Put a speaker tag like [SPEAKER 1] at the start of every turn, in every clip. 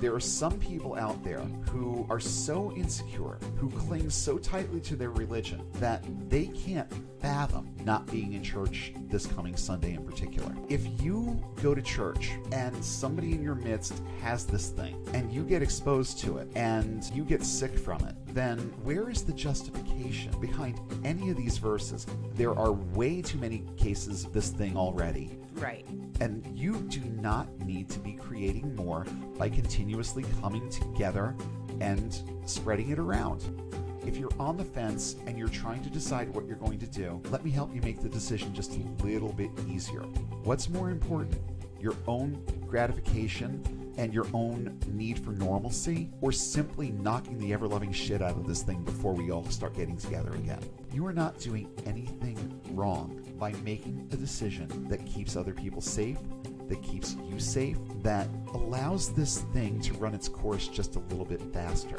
[SPEAKER 1] There are some people out there who are so insecure, who cling so tightly to their religion that they can't fathom not being in church this coming Sunday in particular. If you go to church and somebody in your midst has this thing and you get exposed to it and you get sick from it, then where is the justification behind any of these verses? There are way too many cases of this thing already.
[SPEAKER 2] Right.
[SPEAKER 1] And you do not need to be creating more by continuously coming together and spreading it around. If you're on the fence and you're trying to decide what you're going to do, let me help you make the decision just a little bit easier. What's more important, your own gratification and your own need for normalcy, or simply knocking the ever-loving shit out of this thing before we all start getting together again? You are not doing anything wrong by making a decision that keeps other people safe, that keeps you safe, that allows this thing to run its course just a little bit faster.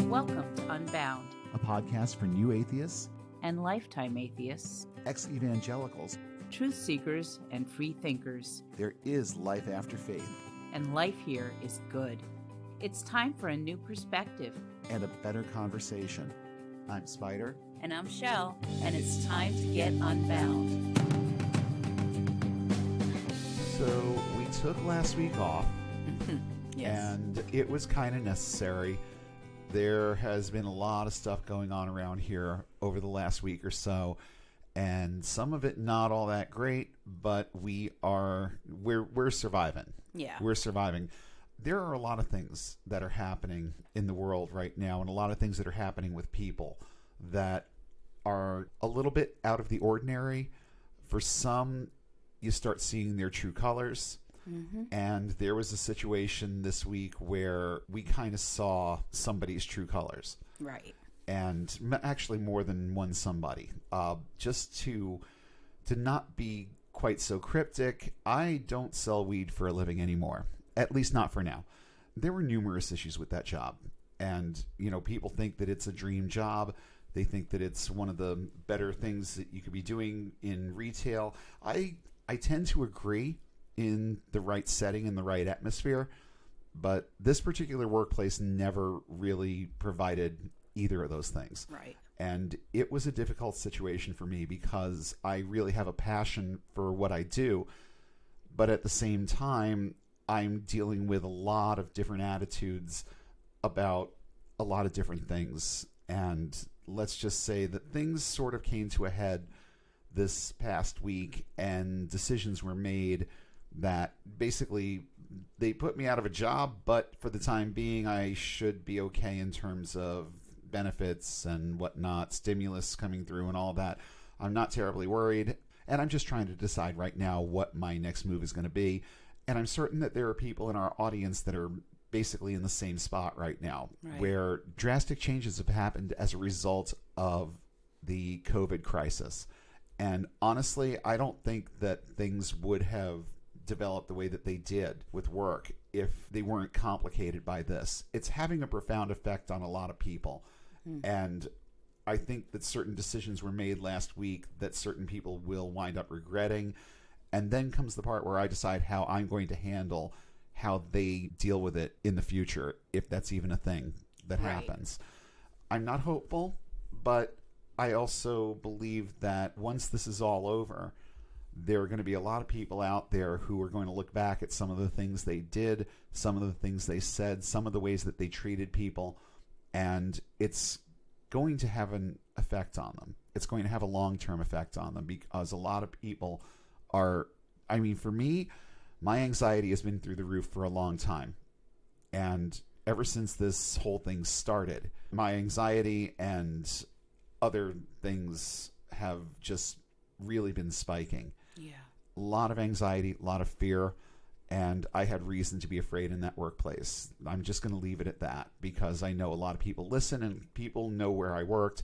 [SPEAKER 2] Welcome to Unbound,
[SPEAKER 1] A podcast for new atheists,
[SPEAKER 2] and lifetime atheists,
[SPEAKER 1] ex-evangelicals.
[SPEAKER 2] truth seekers, and free thinkers.
[SPEAKER 1] There is life after faith.
[SPEAKER 2] And life here is good. It's time for a new perspective.
[SPEAKER 1] And a better conversation. I'm Spider.
[SPEAKER 2] And I'm Shelle, and it's time to get unbound.
[SPEAKER 1] So we took last week off,
[SPEAKER 2] Yes.
[SPEAKER 1] and it was kind of necessary. There has been a lot of stuff going on around here over the last week or so, and some of it not all that great, but we're surviving.
[SPEAKER 2] Yeah.
[SPEAKER 1] We're surviving. There are a lot of things that are happening in the world right now, and a lot of things that are happening with people that are a little bit out of the ordinary. For some, you start seeing their true colors.
[SPEAKER 2] Mm-hmm.
[SPEAKER 1] And there was a situation this week where we kind of saw somebody's true colors.
[SPEAKER 2] Right.
[SPEAKER 1] And actually more than one somebody. Just to not be quite so cryptic, I don't sell weed for a living anymore. At least not for now. There were numerous issues with that job. And, people think that it's a dream job. They think that it's one of the better things that you could be doing in retail. I tend to agree in the right setting, in the right atmosphere. But this particular workplace never really provided either of those things.
[SPEAKER 2] Right.
[SPEAKER 1] And it was a difficult situation for me because I really have a passion for what I do. But at the same time, I'm dealing with a lot of different attitudes about a lot of different things. And let's just say that things sort of came to a head this past week, and decisions were made that basically they put me out of a job, but for the time being, I should be okay in terms of benefits and whatnot, stimulus coming through and all that. I'm not terribly worried, and I'm just trying to decide right now what my next move is going to be. And I'm certain that there are people in our audience that are basically in the same spot right now,
[SPEAKER 2] right,
[SPEAKER 1] where drastic changes have happened as a result of the COVID crisis. And honestly, I don't think that things would have developed the way that they did with work if they weren't complicated by this. It's having a profound effect on a lot of people. And I think that certain decisions were made last week that certain people will wind up regretting. And then comes the part where I decide how I'm going to handle how they deal with it in the future, if that's even a thing that happens. I'm not hopeful, but I also believe that once this is all over, there are going to be a lot of people out there who are going to look back at some of the things they did, some of the things they said, some of the ways that they treated people, and it's going to have an effect on them. It's going to have a long-term effect on them because a lot of people are, for me, my anxiety has been through the roof for a long time. And ever since this whole thing started, my anxiety and other things have just really been spiking.
[SPEAKER 2] Yeah.
[SPEAKER 1] A lot of anxiety, a lot of fear, and I had reason to be afraid in that workplace. I'm just going to leave it at that because I know a lot of people listen and people know where I worked.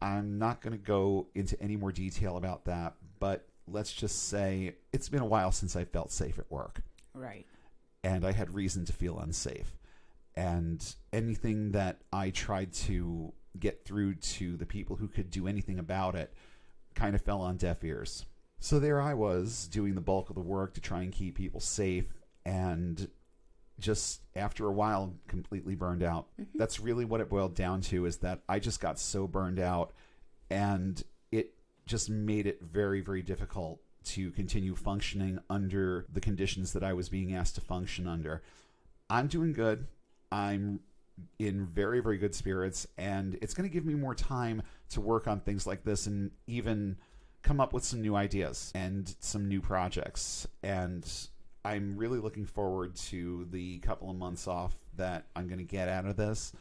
[SPEAKER 1] I'm not going to go into any more detail about that, but let's just say it's been a while since I felt safe at work.
[SPEAKER 2] Right.
[SPEAKER 1] And I had reason to feel unsafe. And anything that I tried to get through to the people who could do anything about it kind of fell on deaf ears. So there I was doing the bulk of the work to try and keep people safe. and just after a while completely burned out. That's really what it boiled down to, is that I just got so burned out, and it just made it very, very difficult to continue functioning under the conditions that I was being asked to function under. I'm doing good. I'm in very, very good spirits, and it's going to give me more time to work on things like this and even come up with some new ideas and some new projects. And I'm really looking forward to the couple of months off that I'm going to get out of this,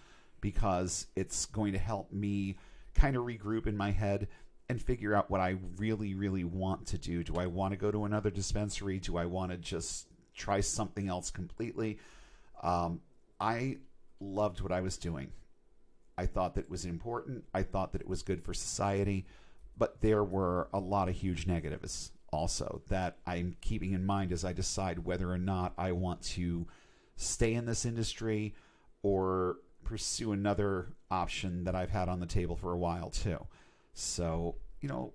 [SPEAKER 1] because it's going to help me kind of regroup in my head and figure out what I really, really want to do. Do I want to go to another dispensary? Do I want to just try something else completely? I loved what I was doing. I thought that it was important. I thought that it was good for society. But there were a lot of huge negatives also that I'm keeping in mind as I decide whether or not I want to stay in this industry or pursue another option that I've had on the table for a while too. So,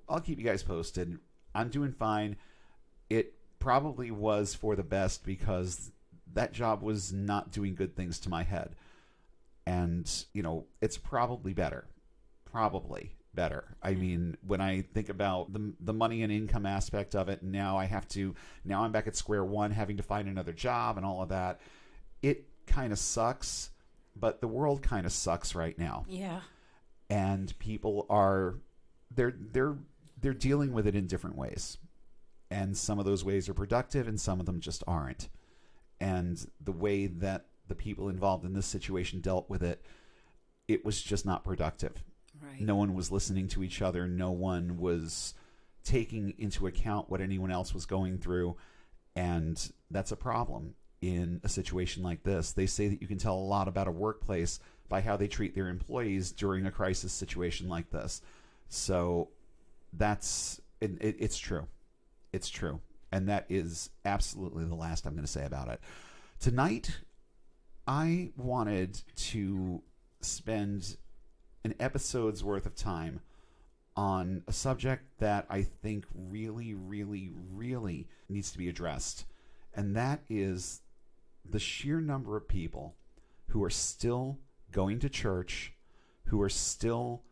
[SPEAKER 1] I'll keep you guys posted. I'm doing fine. It probably was for the best, because that job was not doing good things to my head. And, it's probably better. Probably better. I mean, when I think about the money and income aspect of it, now I'm back at square one, having to find another job and all of that. It kind of sucks, but the world kind of sucks right now.
[SPEAKER 3] Yeah.
[SPEAKER 1] And people are, they're dealing with it in different ways. And some of those ways are productive and some of them just aren't. And the way that the people involved in this situation dealt with it, it was just not productive.
[SPEAKER 3] Right.
[SPEAKER 1] No one was listening to each other. No one was taking into account what anyone else was going through. And that's a problem in a situation like this. They say that you can tell a lot about a workplace by how they treat their employees during a crisis situation like this. So it's true. It's true. And that is absolutely the last I'm going to say about it. Tonight, I wanted to spend an episode's worth of time on a subject that I think really, really, really needs to be addressed. And that is the sheer number of people who are still going to church, who are still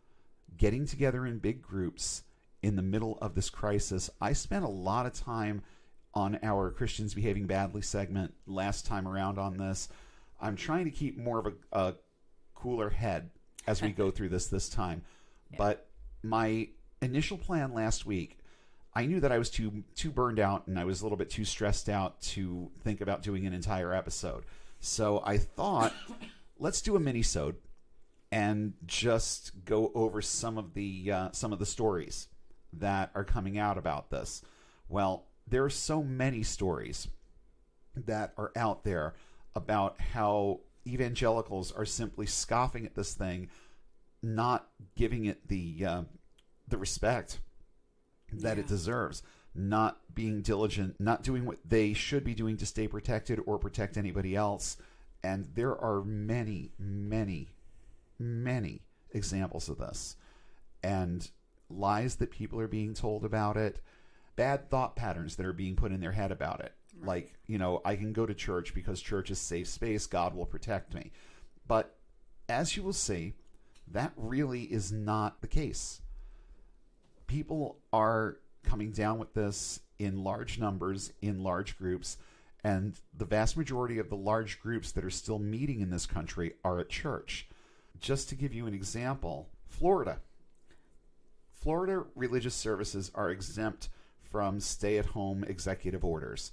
[SPEAKER 1] getting together in big groups in the middle of this crisis. I spent a lot of time on our Christians Behaving Badly segment last time around on this. I'm trying to keep more of a cooler head as we go through this time. Yeah. But my initial plan last week, I knew that I was too burned out and I was a little bit too stressed out to think about doing an entire episode. So I thought, let's do a mini-sode and just go over some of the stories that are coming out about this. Well, there are so many stories that are out there about how evangelicals are simply scoffing at this thing, not giving it the respect that it deserves, not being diligent, not doing what they should be doing to stay protected or protect anybody else. And there are many, many, many examples of this. And lies that people are being told about it, bad thought patterns that are being put in their head about it. Right. Like, I can go to church because church is safe space. God will protect me. But as you will see, that really is not the case. People are coming down with this in large numbers, in large groups, and the vast majority of the large groups that are still meeting in this country are at church. Just to give you an example, Florida religious services are exempt from stay-at-home executive orders.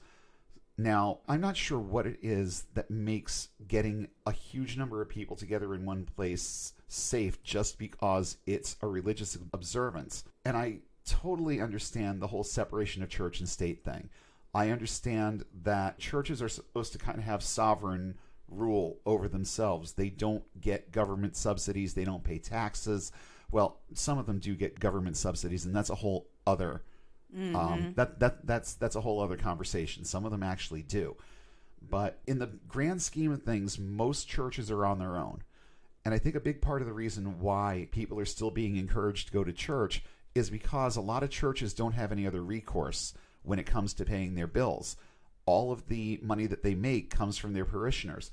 [SPEAKER 1] Now, I'm not sure what it is that makes getting a huge number of people together in one place safe just because it's a religious observance. And I totally understand the whole separation of church and state thing. I understand that churches are supposed to kind of have sovereign rule over themselves. They don't get government subsidies. They don't pay taxes. Well, some of them do get government subsidies, and that's a whole other that's a whole other conversation. Some of them actually do. But in the grand scheme of things, most churches are on their own. And I think a big part of the reason why people are still being encouraged to go to church is because a lot of churches don't have any other recourse when it comes to paying their bills. all of the money that they make comes from their parishioners.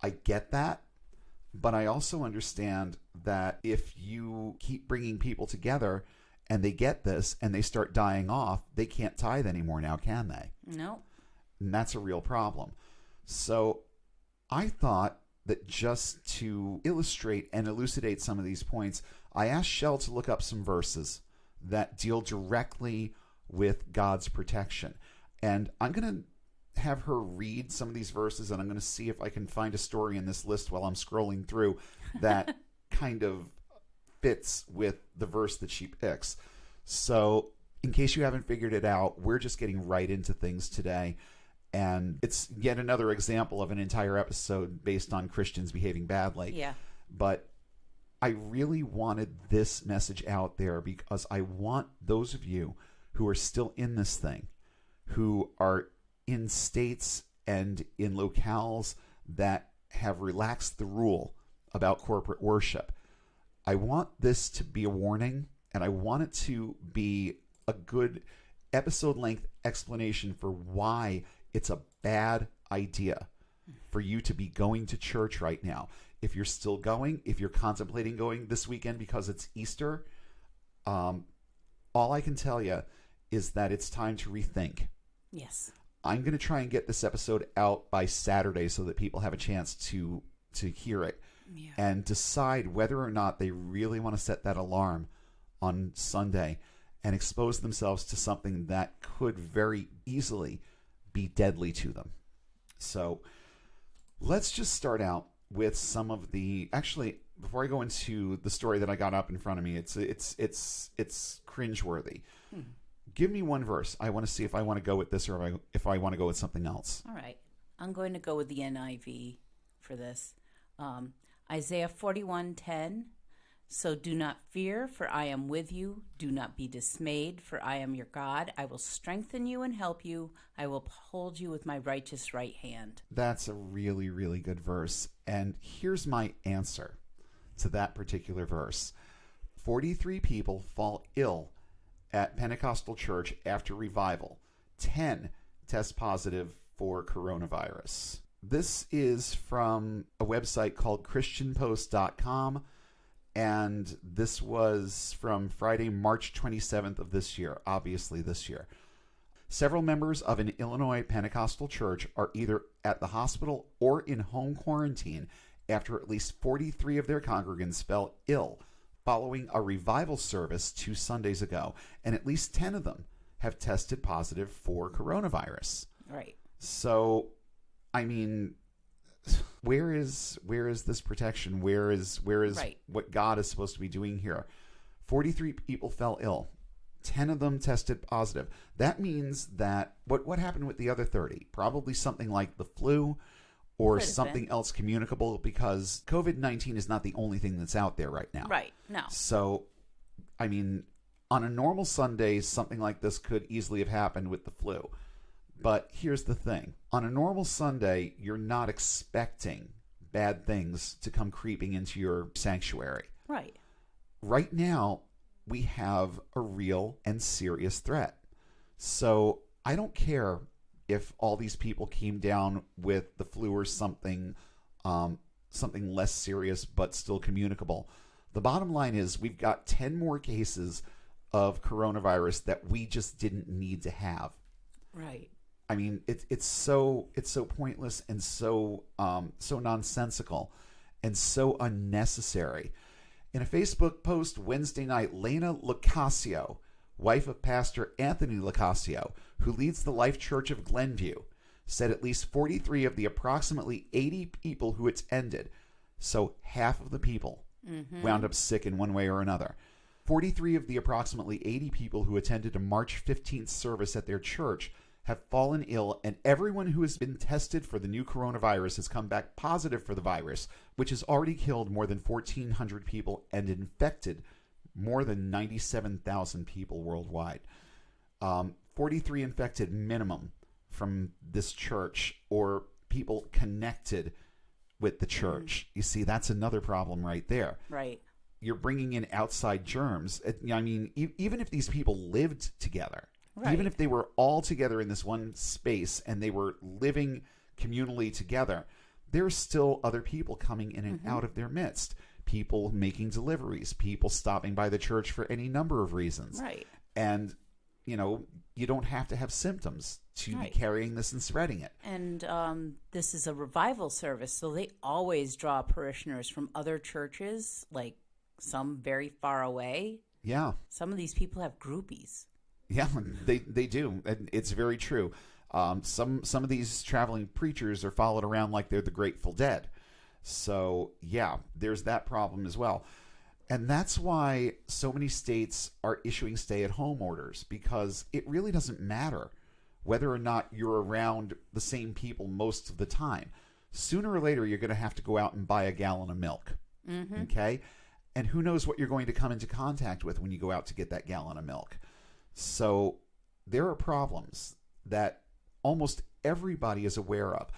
[SPEAKER 1] I get that, but I also understand that if you keep bringing people together and they get this and they start dying off, they can't tithe anymore now, can they?
[SPEAKER 3] No.
[SPEAKER 1] And that's a real problem. So I thought that just to illustrate and elucidate some of these points, I asked Shelle to look up some verses that deal directly with God's protection. And I'm going to have her read some of these verses, and I'm going to see if I can find a story in this list while I'm scrolling through that kind of fits with the verse that she picks. So in case you haven't figured it out, we're just getting right into things today. And it's yet another example of an entire episode based on Christians behaving badly.
[SPEAKER 3] Yeah.
[SPEAKER 1] But I really wanted this message out there because I want those of you who are still in this thing, who are in states and in locales that have relaxed the rule about corporate worship. I want this to be a warning, and I want it to be a good episode-length explanation for why it's a bad idea for you to be going to church right now. If you're still going, if you're contemplating going this weekend because it's Easter, all I can tell you is that it's time to rethink.
[SPEAKER 3] Yes.
[SPEAKER 1] I'm going to try and get this episode out by Saturday so that people have a chance to hear it and decide whether or not they really want to set that alarm on Sunday and expose themselves to something that could very easily be deadly to them. So let's just start out with some of the, actually, before I go into the story that I got up in front of me, it's cringeworthy. Give me one verse. I want to see if I want to go with this or if I want to go with something else.
[SPEAKER 3] All right. I'm going to go with the NIV for this. Isaiah 41:10. So do not fear, for I am with you. Do not be dismayed, for I am your God. I will strengthen you and help you. I will uphold you with my righteous right hand.
[SPEAKER 1] That's a really, really good verse. And here's my answer to that particular verse. 43 people fall ill at Pentecostal church after revival. 10 test positive for coronavirus. This is from a website called christianpost.com. And this was from Friday, March 27th of this year, obviously this year. Several members of an Illinois Pentecostal church are either at the hospital or in home quarantine after at least 43 of their congregants fell ill following a revival service 2 Sundays ago, and at least 10 of them have tested positive for coronavirus.
[SPEAKER 3] Right.
[SPEAKER 1] So, I mean, where is this protection? Where is
[SPEAKER 3] right.
[SPEAKER 1] what God is supposed to be doing here? 43 people fell ill. 10 of them tested positive. That means that what happened with the other 30? Probably something like the flu or something else communicable, because COVID-19 is not the only thing that's out there right now.
[SPEAKER 3] Right. No.
[SPEAKER 1] So, I mean, on a normal Sunday, something like this could easily have happened with the flu. But here's the thing. On a normal Sunday, you're not expecting bad things to come creeping into your sanctuary.
[SPEAKER 3] Right.
[SPEAKER 1] Right now, we have a real and serious threat. So I don't care if all these people came down with the flu or something less serious but still communicable. The bottom line is we've got 10 more cases of coronavirus that we just didn't need to have.
[SPEAKER 3] Right.
[SPEAKER 1] I mean, it's so pointless and so nonsensical and so unnecessary. In a Facebook post Wednesday night, Lena Locascio, wife of Pastor Anthony Locascio, who leads the Life Church of Glenview, said at least 43 of the approximately 80 people who attended, so half of the people, wound up sick in one way or another. 43 of the approximately 80 people who attended a March 15th service at their church have fallen ill, and everyone who has been tested for the new coronavirus has come back positive for the virus, which has already killed more than 1,400 people and infected more than 97,000 people worldwide. 43 infected minimum from this church or people connected with the church. You see, that's another problem right there.
[SPEAKER 3] Right.
[SPEAKER 1] You're bringing in outside germs. I mean, even if these people lived together,
[SPEAKER 3] Right.
[SPEAKER 1] Even if they were all together in this one space and they were living communally together, there's still other people coming in and out of their midst. People making deliveries, people stopping by the church for any number of reasons.
[SPEAKER 3] Right.
[SPEAKER 1] And, you don't have to have symptoms to be carrying this and spreading it.
[SPEAKER 3] And this is a revival service, so they always draw parishioners from other churches, like some very far away.
[SPEAKER 1] Yeah.
[SPEAKER 3] Some of these people have groupies.
[SPEAKER 1] Yeah, they do. And it's very true. Some of these traveling preachers are followed around like they're the Grateful Dead. So, yeah, there's that problem as well. And that's why so many states are issuing stay-at-home orders, because it really doesn't matter whether or not you're around the same people most of the time. Sooner or later, you're going to have to go out and buy a gallon of milk. Okay? And who knows what you're going to come into contact with when you go out to get that gallon of milk. So there are problems that almost everybody is aware of.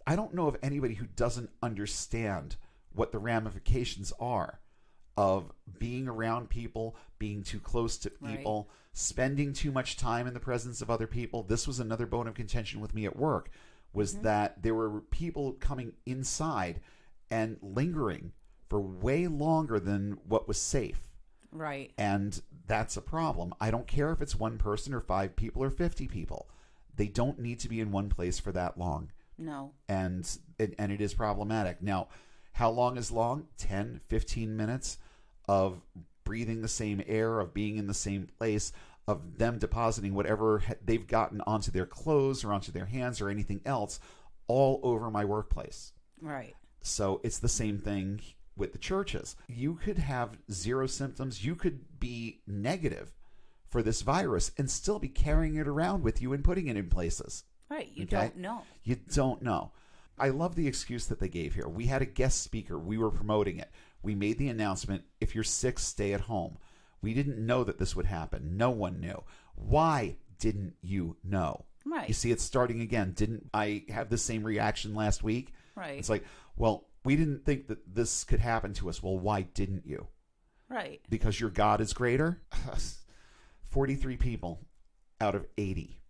[SPEAKER 1] I don't know of anybody who doesn't understand what the ramifications are of being around people, being too close to people, spending too much time in the presence of other people. This was another bone of contention with me at work, was that there were people coming inside and lingering for way longer than what was safe.
[SPEAKER 3] Right.
[SPEAKER 1] And that's a problem. I don't care if it's one person or 5 people or 50 people. They don't need to be in one place for that long.
[SPEAKER 3] No.
[SPEAKER 1] And it is problematic. Now, how long is long? 10, 15 minutes of breathing the same air, of being in the same place, of them depositing whatever they've gotten onto their clothes or onto their hands or anything else all over my workplace.
[SPEAKER 3] Right.
[SPEAKER 1] So it's the same thing with the churches. You could have 0 symptoms. You could be negative for this virus and still be carrying it around with you and putting it in places.
[SPEAKER 3] Right. You don't know.
[SPEAKER 1] You don't know. I love the excuse that they gave here. We had a guest speaker. We were promoting it. We made the announcement, if you're sick, stay at home. We didn't know that this would happen. No one knew. Why didn't you know?
[SPEAKER 3] Right.
[SPEAKER 1] You see, it's starting again. Didn't I have the same reaction last week?
[SPEAKER 3] Right.
[SPEAKER 1] It's like, well, we didn't think that this could happen to us. Well, why didn't you?
[SPEAKER 3] Right.
[SPEAKER 1] Because your God is greater? 43 people out of 80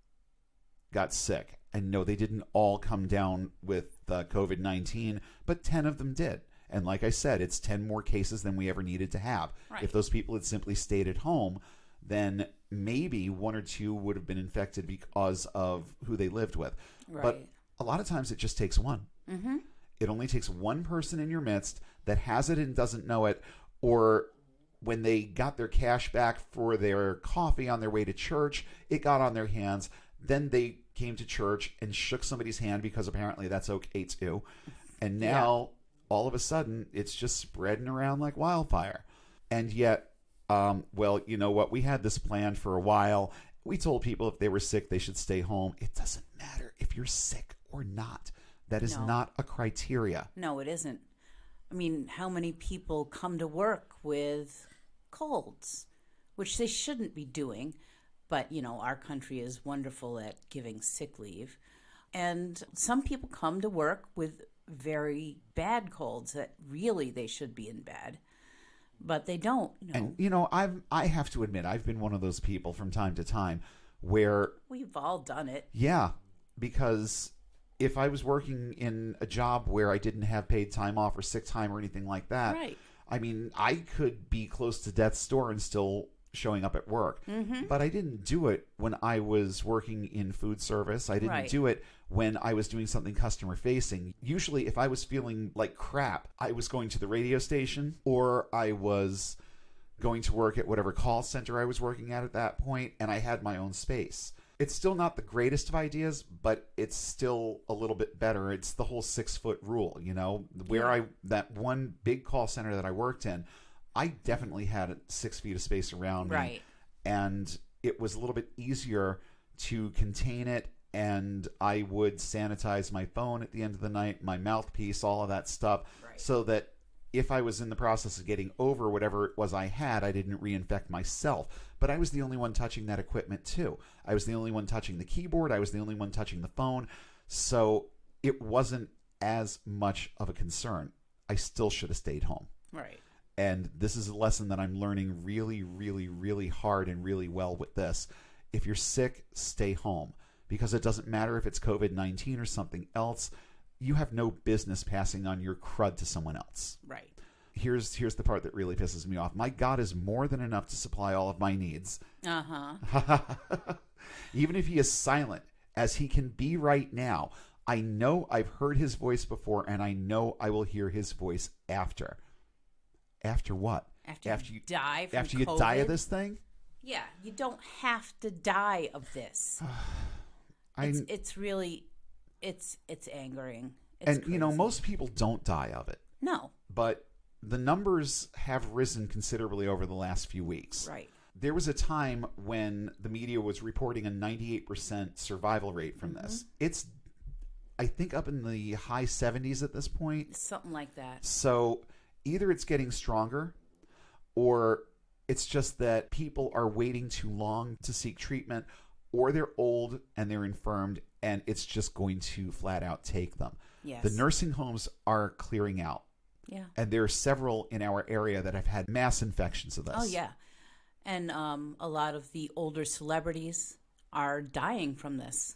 [SPEAKER 1] got sick. And no, they didn't all come down with COVID-19, but 10 of them did. And like I said, it's 10 more cases than we ever needed to have.
[SPEAKER 3] Right.
[SPEAKER 1] If those people had simply stayed at home, then maybe 1 or 2 would have been infected because of who they lived with.
[SPEAKER 3] Right.
[SPEAKER 1] But a lot of times it just takes one. It only takes one person in your midst that has it and doesn't know it, or when they got their cash back for their coffee on their way to church, it got on their hands. Then they came to church and shook somebody's hand because apparently that's okay too. And now all of a sudden it's just spreading around like wildfire. And yet, well, you know what? We had this planned for a while. We told people if they were sick, they should stay home. It doesn't matter if you're sick or not. That is not a criteria.
[SPEAKER 3] No, it isn't. I mean, how many people come to work with colds, which they shouldn't be doing. But, you know, our country is wonderful at giving sick leave. And some people come to work with very bad colds that really they should be in bed. But they don't. You know.
[SPEAKER 1] And, you know, I have to admit, I've been one of those people from time to time where...
[SPEAKER 3] We've all done it.
[SPEAKER 1] Yeah, because if I was working in a job where I didn't have paid time off or sick time or anything like that,
[SPEAKER 3] Right.
[SPEAKER 1] I mean, I could be close to death's door and still showing up at work. But I didn't do it when I was working in food service. I didn't do it when I was doing something customer facing. Usually if I was feeling like crap, I was going to the radio station or I was going to work at whatever call center I was working at that point, and I had my own space. It's still not the greatest of ideas, but it's still a little bit better. It's the whole 6-foot rule, you know, where that one big call center that I worked in, I definitely had 6 feet of space around me. And it was a little bit easier to contain it. And I would sanitize my phone at the end of the night, my mouthpiece, all of that stuff, so that if I was in the process of getting over whatever it was I had, I didn't reinfect myself. But I was the only one touching that equipment too. I was the only one touching the keyboard. I was the only one touching the phone. So it wasn't as much of a concern. I still should have stayed home.
[SPEAKER 3] Right.
[SPEAKER 1] And this is a lesson that I'm learning really, really, really hard and really well with this, If you're sick, stay home, because it doesn't matter if it's COVID-19 or something else. You have no business passing on your crud to someone else.
[SPEAKER 3] Right.
[SPEAKER 1] Here's the part that really pisses me off. My God is more than enough to supply all of my needs. Even if he is silent, as he can be right now, I know I've heard his voice before, and I know I will hear his voice after. After what?
[SPEAKER 3] After you die from
[SPEAKER 1] After you
[SPEAKER 3] COVID?
[SPEAKER 1] die of this thing?
[SPEAKER 3] Yeah, you don't have to die of this. It's really, it's angering. It's
[SPEAKER 1] crazy. Most people don't die of it.
[SPEAKER 3] No.
[SPEAKER 1] But the numbers have risen considerably over the last few weeks.
[SPEAKER 3] Right.
[SPEAKER 1] There was a time when the media was reporting a 98% survival rate from this. It's, I think, up in the high 70s at this point.
[SPEAKER 3] Something like that.
[SPEAKER 1] So either it's getting stronger, or it's just that people are waiting too long to seek treatment, or they're old and they're infirmed, and it's just going to flat out take them.
[SPEAKER 3] Yes.
[SPEAKER 1] The nursing homes are clearing out.
[SPEAKER 3] Yeah.
[SPEAKER 1] And there are several in our area that have had mass infections of this.
[SPEAKER 3] Oh, yeah. And a lot of the older celebrities are dying from this.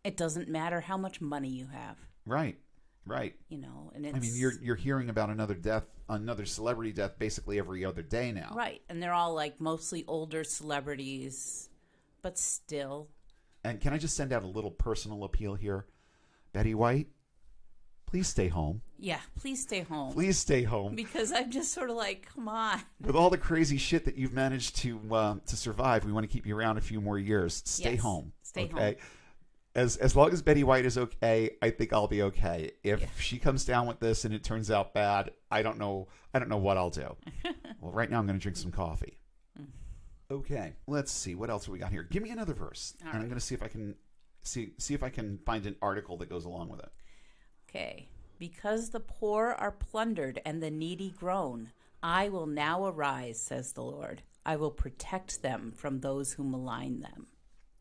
[SPEAKER 3] It doesn't matter how much money you have.
[SPEAKER 1] Right. Right.
[SPEAKER 3] And it's...
[SPEAKER 1] I mean, you're hearing about another celebrity death basically every other day now.
[SPEAKER 3] Right. And they're all like mostly older celebrities, but still.
[SPEAKER 1] And can I just send out a little personal appeal here? Betty White, please stay home.
[SPEAKER 3] Yeah, please stay home.
[SPEAKER 1] Please stay home.
[SPEAKER 3] Because I'm just sort of like, come on.
[SPEAKER 1] With all the crazy shit that you've managed to survive, we want to keep you around a few more years. Stay home.
[SPEAKER 3] Stay
[SPEAKER 1] okay?
[SPEAKER 3] home.
[SPEAKER 1] As long as Betty White is okay, I think I'll be okay. If she comes down with this and it turns out bad, I don't know what I'll do. Well, right now I'm going to drink some coffee. Okay, let's see what else we got here. Give me another verse, and I'm going to see if I can see if I can find an article that goes along with it.
[SPEAKER 3] Okay. Because the poor are plundered and the needy groan, I will now arise, says the Lord. I will protect them from those who malign them.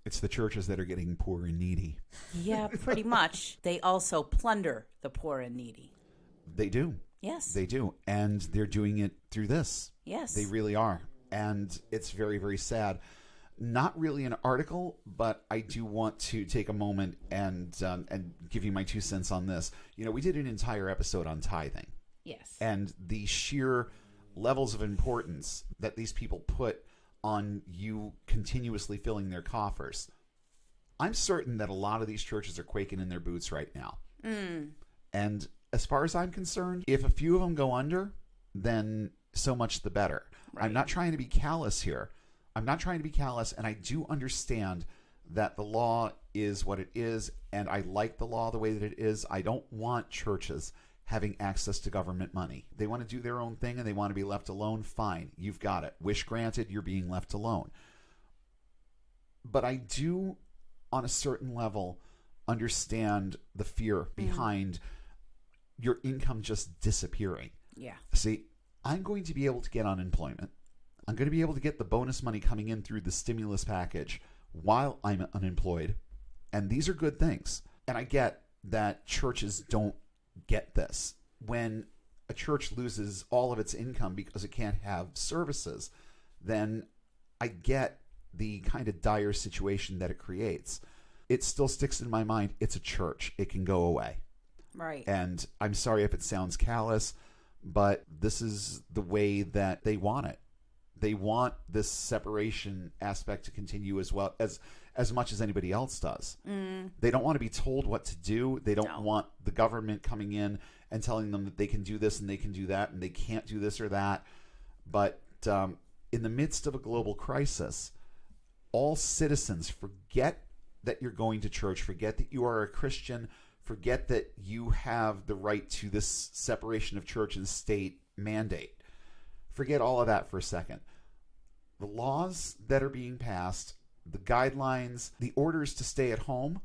[SPEAKER 1] It's the churches that are getting poor and needy.
[SPEAKER 3] Yeah, pretty much. They also plunder the poor and needy.
[SPEAKER 1] They do.
[SPEAKER 3] Yes.
[SPEAKER 1] They do. And they're doing it through this.
[SPEAKER 3] Yes.
[SPEAKER 1] They really are. And it's very, very sad. Not really an article, but I do want to take a moment and give you my 2 cents on this. We did an entire episode on tithing.
[SPEAKER 3] Yes.
[SPEAKER 1] And the sheer levels of importance that these people put on you continuously filling their coffers. I'm certain that a lot of these churches are quaking in their boots right now. And as far as I'm concerned, if a few of them go under, then so much the better. Right. I'm not trying to be callous here. And I do understand that the law is what it is, and I like the law the way that it is. I don't want churches having access to government money. They want to do their own thing and they want to be left alone. Fine, you've got it. Wish granted, you're being left alone. But I do, on a certain level, understand the fear behind your income just disappearing.
[SPEAKER 3] Yeah.
[SPEAKER 1] See, I'm going to be able to get unemployment. I'm going to be able to get the bonus money coming in through the stimulus package while I'm unemployed. And these are good things. And I get that churches don't get this. When a church loses all of its income because it can't have services, then I get the kind of dire situation that it creates. It still sticks in my mind. It's a church. It can go away.
[SPEAKER 3] Right.
[SPEAKER 1] And I'm sorry if it sounds callous, but this is the way that they want it. They want this separation aspect to continue as well as much as anybody else does. They don't want to be told what to do. They don't want the government coming in and telling them that they can do this and they can do that and they can't do this or that. But in the midst of a global crisis, all citizens, forget that you're going to church, forget that you are a Christian, forget that you have the right to this separation of church and state mandate. Forget all of that for a second. The laws that are being passed, the guidelines, the orders to stay at home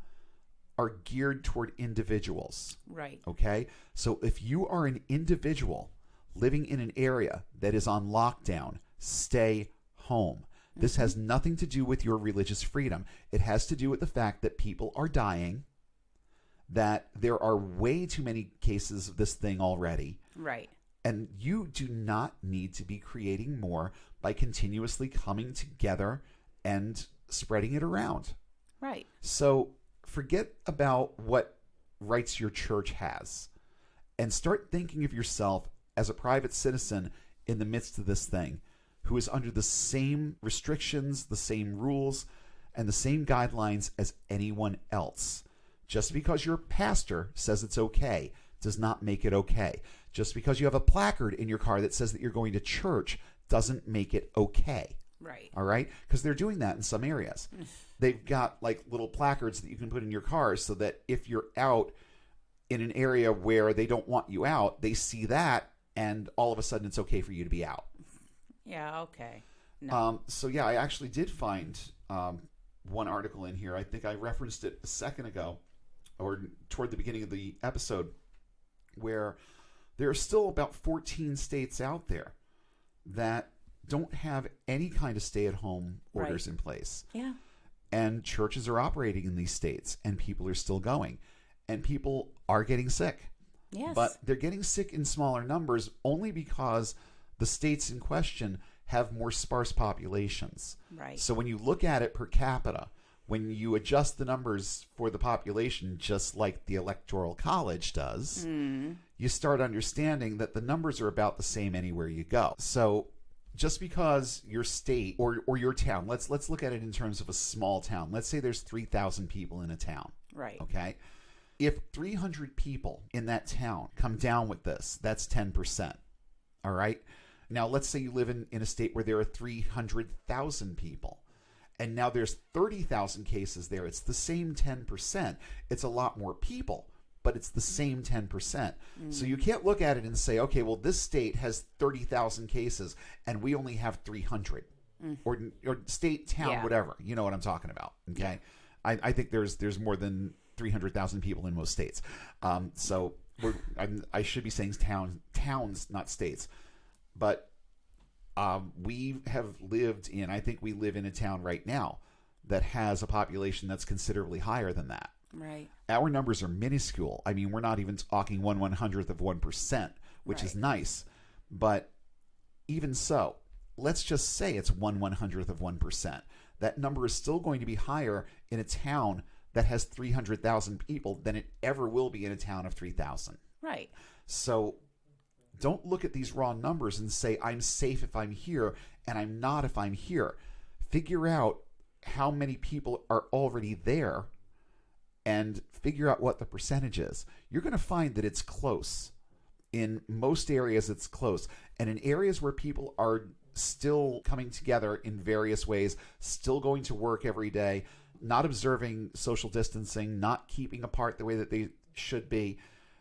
[SPEAKER 1] are geared toward individuals.
[SPEAKER 3] Right.
[SPEAKER 1] Okay? So if you are an individual living in an area that is on lockdown, stay home. This has nothing to do with your religious freedom. It has to do with the fact that people are dying, that there are way too many cases of this thing already.
[SPEAKER 3] Right.
[SPEAKER 1] And you do not need to be creating more by continuously coming together and spreading it around.
[SPEAKER 3] Right.
[SPEAKER 1] So forget about what rights your church has and start thinking of yourself as a private citizen in the midst of this thing who is under the same restrictions, the same rules, and the same guidelines as anyone else. Just because your pastor says it's okay does not make it okay. Just because you have a placard in your car that says that you're going to church doesn't make it okay.
[SPEAKER 3] Right.
[SPEAKER 1] All right? Because they're doing that in some areas. They've got like little placards that you can put in your cars so that if you're out in an area where they don't want you out, they see that and all of a sudden it's okay for you to be out.
[SPEAKER 3] Yeah, okay. No.
[SPEAKER 1] So yeah, I actually did find one article in here. I think I referenced it a second ago or toward the beginning of the episode where there are still about 14 states out there that don't have any kind of stay-at-home orders in place.
[SPEAKER 3] Yeah.
[SPEAKER 1] And churches are operating in these states and people are still going. And people are getting sick.
[SPEAKER 3] Yes.
[SPEAKER 1] But they're getting sick in smaller numbers only because the states in question have more sparse populations.
[SPEAKER 3] Right.
[SPEAKER 1] So when you look at it per capita, when you adjust the numbers for the population, just like the Electoral College does, you start understanding that the numbers are about the same anywhere you go. So just because your state or your town, let's look at it in terms of a small town. Let's say there's 3,000 people in a town.
[SPEAKER 3] Right.
[SPEAKER 1] Okay. If 300 people in that town come down with this, that's 10%. All right. Now, let's say you live in a state where there are 300,000 people. And now there's 30,000 cases there. It's the same 10%. It's a lot more people, but it's the same 10%. So you can't look at it and say, okay, well, this state has 30,000 cases and we only have 300. Or state, town, whatever. You know what I'm talking about. Okay. I think there's more than 300,000 people in most states. So I should be saying towns, not states. But we have lived in, I think we live in a town right now that has a population that's considerably higher than that.
[SPEAKER 3] Right.
[SPEAKER 1] Our numbers are minuscule. I mean, we're not even talking 1/100th of 1%, which is nice. But even so, let's just say it's 1/100th of 1%. That number is still going to be higher in a town that has 300,000 people than it ever will be in a town of 3,000.
[SPEAKER 3] Right.
[SPEAKER 1] So don't look at these raw numbers and say, I'm safe if I'm here and I'm not if I'm here. Figure out how many people are already there and figure out what the percentage is. You're going to find that it's close. In most areas, it's close. And in areas where people are still coming together in various ways, still going to work every day, not observing social distancing, not keeping apart the way that they should be,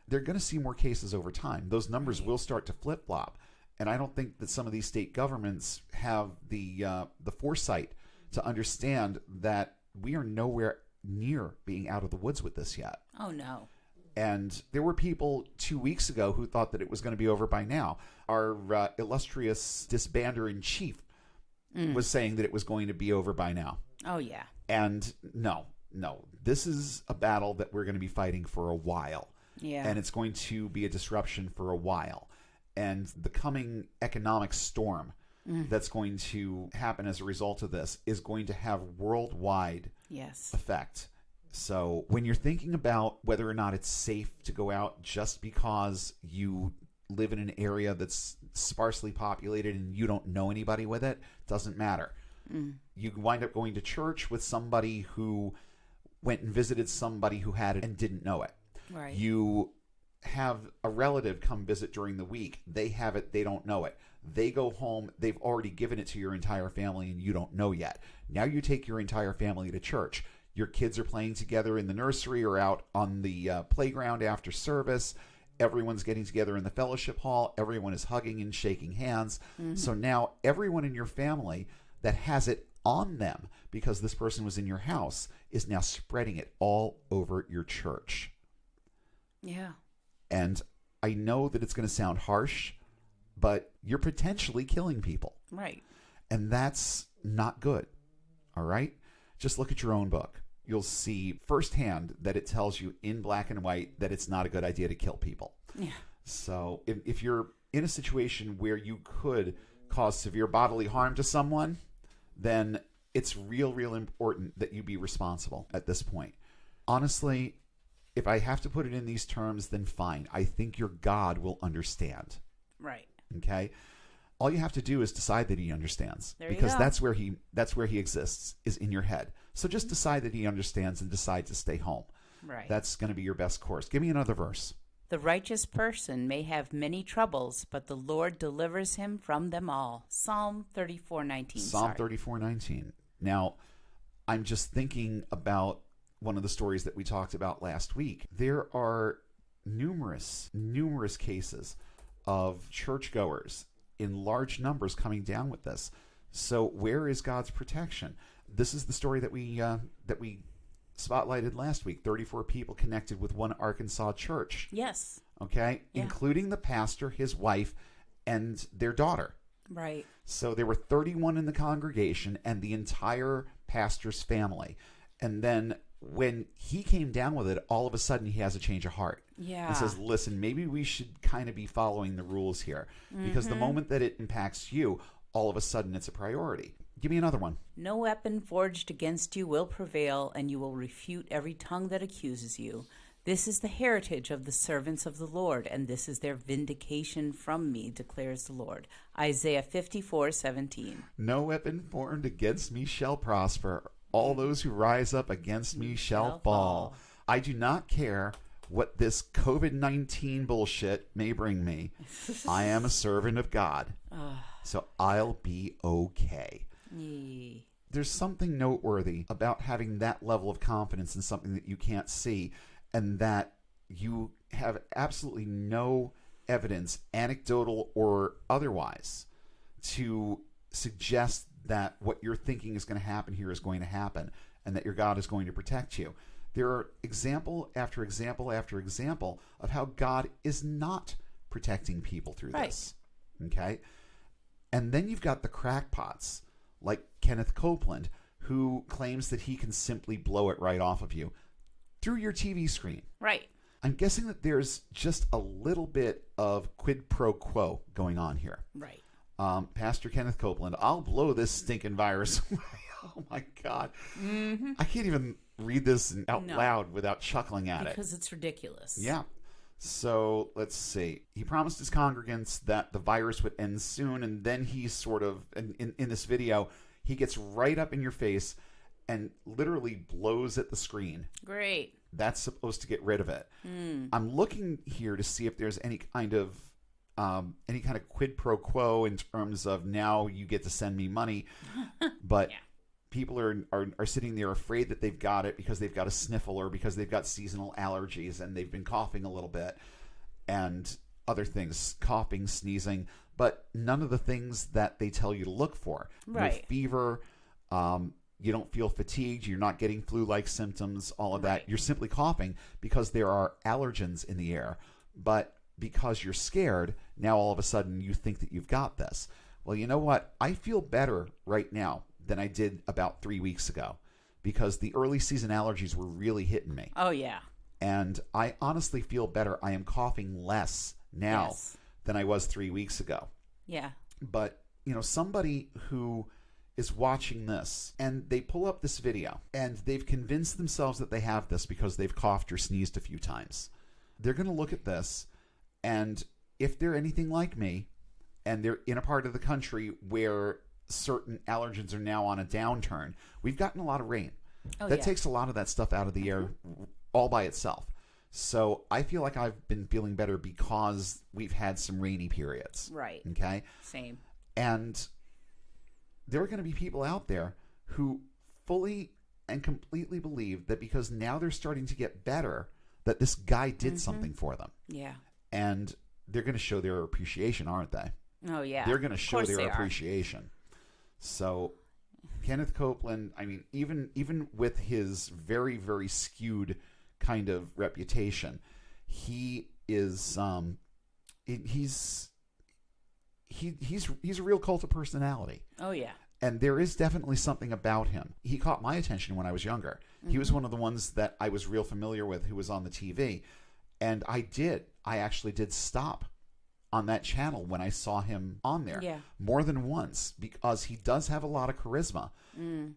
[SPEAKER 1] they're going to see more cases over time. Those numbers will start to flip-flop. And I don't think that some of these state governments have the foresight to understand that we are nowhere near being out of the woods with this yet.
[SPEAKER 3] Oh, no.
[SPEAKER 1] And there were people 2 weeks ago who thought that it was going to be over by now. Our illustrious disbander-in-chief was saying that it was going to be over by now.
[SPEAKER 3] Oh, yeah.
[SPEAKER 1] And no. This is a battle that we're going to be fighting for a while.
[SPEAKER 3] Yeah.
[SPEAKER 1] And it's going to be a disruption for a while. And the coming economic storm that's going to happen as a result of this is going to have worldwide effect. So when you're thinking about whether or not it's safe to go out just because you live in an area that's sparsely populated and you don't know anybody with it, doesn't matter. You wind up going to church with somebody who went and visited somebody who had it and didn't know it.
[SPEAKER 3] Right.
[SPEAKER 1] You have a relative come visit during the week. They have it. They don't know it. They go home. They've already given it to your entire family and you don't know yet. Now you take your entire family to church. Your kids are playing together in the nursery or out on the playground after service. Everyone's getting together in the fellowship hall. Everyone is hugging and shaking hands. So now everyone in your family that has it on them because this person was in your house is now spreading it all over your church.
[SPEAKER 3] Yeah.
[SPEAKER 1] And I know that it's going to sound harsh, but you're potentially killing people.
[SPEAKER 3] Right.
[SPEAKER 1] And that's not good. All right? Just look at your own book. You'll see firsthand that it tells you in black and white that it's not a good idea to kill people.
[SPEAKER 3] Yeah.
[SPEAKER 1] So if you're in a situation where you could cause severe bodily harm to someone, then it's real important that you be responsible at this point. Honestly, if I have to put it in these terms, then fine. I think your God will understand.
[SPEAKER 3] Right.
[SPEAKER 1] Okay? All you have to do is decide that he understands.
[SPEAKER 3] There you
[SPEAKER 1] because
[SPEAKER 3] go.
[SPEAKER 1] that's where he exists, is in your head. So just decide that he understands and decide to stay home.
[SPEAKER 3] Right.
[SPEAKER 1] That's going to be your best course. Give me another verse.
[SPEAKER 3] The righteous person may have many troubles, but the Lord delivers him from them all. Psalm 34:19.
[SPEAKER 1] Psalm 34:19. Now, I'm just thinking about one of the stories that we talked about last week. There are numerous cases of churchgoers in large numbers coming down with this. So where is God's protection? This is the story that we spotlighted last week. 34 people connected with one Arkansas church.
[SPEAKER 3] Yes.
[SPEAKER 1] Okay?
[SPEAKER 3] Yeah.
[SPEAKER 1] Including the pastor, his wife, and their daughter.
[SPEAKER 3] Right.
[SPEAKER 1] So there were 31 in the congregation and the entire pastor's family. And then when he came down with it, all of a sudden he has a change of heart.
[SPEAKER 3] Yeah.
[SPEAKER 1] And says, listen, maybe we should kind of be following the rules here. Because the moment that it impacts you, all of a sudden it's a priority. Give me another one.
[SPEAKER 3] No weapon forged against you will prevail, and you will refute every tongue that accuses you. This is the heritage of the servants of the Lord, and this is their vindication from me, declares the Lord. Isaiah 54:17.
[SPEAKER 1] No weapon formed against me shall prosper. All those who rise up against me shall fall. I do not care what this COVID-19 bullshit may bring me. I am a servant of God. So I'll be okay.
[SPEAKER 3] Yee.
[SPEAKER 1] There's something noteworthy about having that level of confidence in something that you can't see, and that you have absolutely no evidence, anecdotal or otherwise, to suggest that what you're thinking is going to happen here is going to happen, and that your God is going to protect you. There are example after example after example of how God is not protecting people through this. Okay? And then you've got the crackpots, like Kenneth Copeland, who claims that he can simply blow it right off of you through your TV screen.
[SPEAKER 3] Right.
[SPEAKER 1] I'm guessing that there's just a little bit of quid pro quo going on here.
[SPEAKER 3] Right.
[SPEAKER 1] Pastor Kenneth Copeland, I'll blow this stinking virus away. Oh my God. I can't even read this out loud without chuckling at it.
[SPEAKER 3] Because it's ridiculous.
[SPEAKER 1] Yeah. So let's see. He promised his congregants that the virus would end soon, and then he sort of, in this video, he gets right up in your face and literally blows at the screen.
[SPEAKER 3] Great.
[SPEAKER 1] That's supposed to get rid of it. I'm looking here to see if there's any kind of quid pro quo in terms of now you get to send me money, but. Yeah. People are sitting there afraid that they've got it because they've got a sniffle or because they've got seasonal allergies and they've been coughing a little bit and other things, coughing, sneezing, but none of the things that they tell you to look for.
[SPEAKER 3] Right.
[SPEAKER 1] No fever, you don't feel fatigued, you're not getting flu-like symptoms, all of that. You're simply coughing because there are allergens in the air. But because you're scared, now all of a sudden you think that you've got this. Well, you know what? I feel better right now than I did about 3 weeks ago because the early season allergies were really hitting me.
[SPEAKER 3] Oh, yeah.
[SPEAKER 1] And I honestly feel better. I am coughing less now than I was 3 weeks ago.
[SPEAKER 3] Yeah.
[SPEAKER 1] But, you know, somebody who is watching this and they pull up this video and they've convinced themselves that they have this because they've coughed or sneezed a few times. They're going to look at this, and if they're anything like me and they're in a part of the country where certain allergens are now on a downturn, we've gotten a lot of rain. That takes a lot of that stuff out of the air all by itself. So I feel like I've been feeling better because we've had some rainy periods.
[SPEAKER 3] Right.
[SPEAKER 1] Okay?
[SPEAKER 3] Same.
[SPEAKER 1] And there are going to be people out there who fully and completely believe that because now they're starting to get better, that this guy did something for them.
[SPEAKER 3] Yeah.
[SPEAKER 1] And they're going to show their appreciation, aren't they?
[SPEAKER 3] Oh, yeah.
[SPEAKER 1] They're going to show their appreciation. So Kenneth Copeland, I mean, even with his very, very skewed kind of reputation, he is he's a real cult of personality.
[SPEAKER 3] Oh, yeah.
[SPEAKER 1] And there is definitely something about him. He caught my attention when I was younger. He was one of the ones that I was real familiar with who was on the TV. And I actually did stop on that channel when I saw him on there.
[SPEAKER 3] Yeah.
[SPEAKER 1] More than once, because he does have a lot of charisma.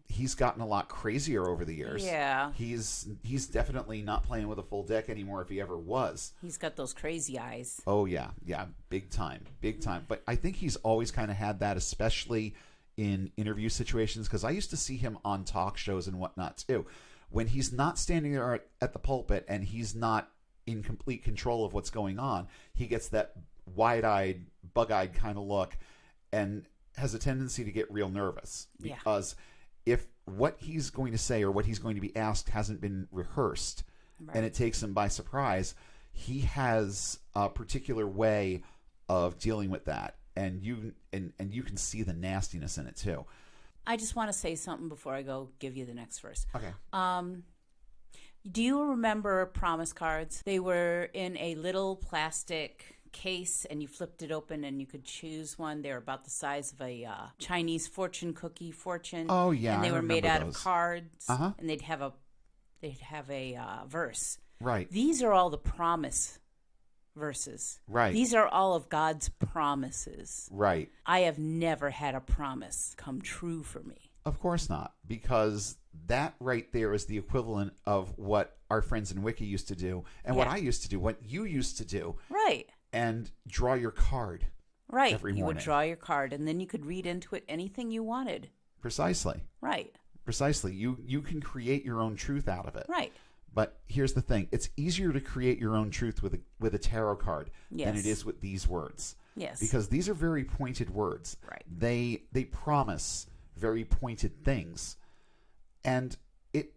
[SPEAKER 1] He's gotten a lot crazier over the years.
[SPEAKER 3] Yeah.
[SPEAKER 1] He's definitely not playing with a full deck anymore if he ever was.
[SPEAKER 3] He's got those crazy eyes.
[SPEAKER 1] Oh, yeah. Yeah, big time. Big time. But I think he's always kind of had that, especially in interview situations, because I used to see him on talk shows and whatnot, too. When he's not standing there at the pulpit and he's not in complete control of what's going on, he gets that wide-eyed, bug-eyed kind of look and has a tendency to get real nervous. Because if what he's going to say or what he's going to be asked hasn't been rehearsed,
[SPEAKER 3] Right.
[SPEAKER 1] and it takes him by surprise, he has a particular way of dealing with that. And you can see the nastiness in it, too.
[SPEAKER 3] I just want to say something before I go give you the next verse.
[SPEAKER 1] Okay.
[SPEAKER 3] Do you remember promise cards? They were in a little plastic case, and you flipped it open, and you could choose one. They were about the size of a Chinese fortune cookie fortune.
[SPEAKER 1] Oh, yeah,
[SPEAKER 3] and they
[SPEAKER 1] I
[SPEAKER 3] were made
[SPEAKER 1] remember
[SPEAKER 3] out
[SPEAKER 1] those.
[SPEAKER 3] of cards.
[SPEAKER 1] Uh-huh.
[SPEAKER 3] And they'd have a verse.
[SPEAKER 1] Right.
[SPEAKER 3] These are all the promise verses.
[SPEAKER 1] Right.
[SPEAKER 3] These are all of God's promises.
[SPEAKER 1] Right.
[SPEAKER 3] I have never had a promise come true for me.
[SPEAKER 1] Of course not, because that right there is the equivalent of what our friends in Wiki used to do, and what
[SPEAKER 3] Yeah.
[SPEAKER 1] I used to do, what you used to do,
[SPEAKER 3] Right.
[SPEAKER 1] and draw your card.
[SPEAKER 3] Right.
[SPEAKER 1] Every
[SPEAKER 3] You would
[SPEAKER 1] morning.
[SPEAKER 3] draw your card, and then you could read into it anything you wanted.
[SPEAKER 1] Precisely.
[SPEAKER 3] Right.
[SPEAKER 1] Precisely. You can create your own truth out of it.
[SPEAKER 3] Right.
[SPEAKER 1] But here's the thing. It's easier to create your own truth with a tarot card than
[SPEAKER 3] Yes.
[SPEAKER 1] it is with these words.
[SPEAKER 3] Yes.
[SPEAKER 1] Because these are very pointed words.
[SPEAKER 3] Right.
[SPEAKER 1] They promise very pointed things. And it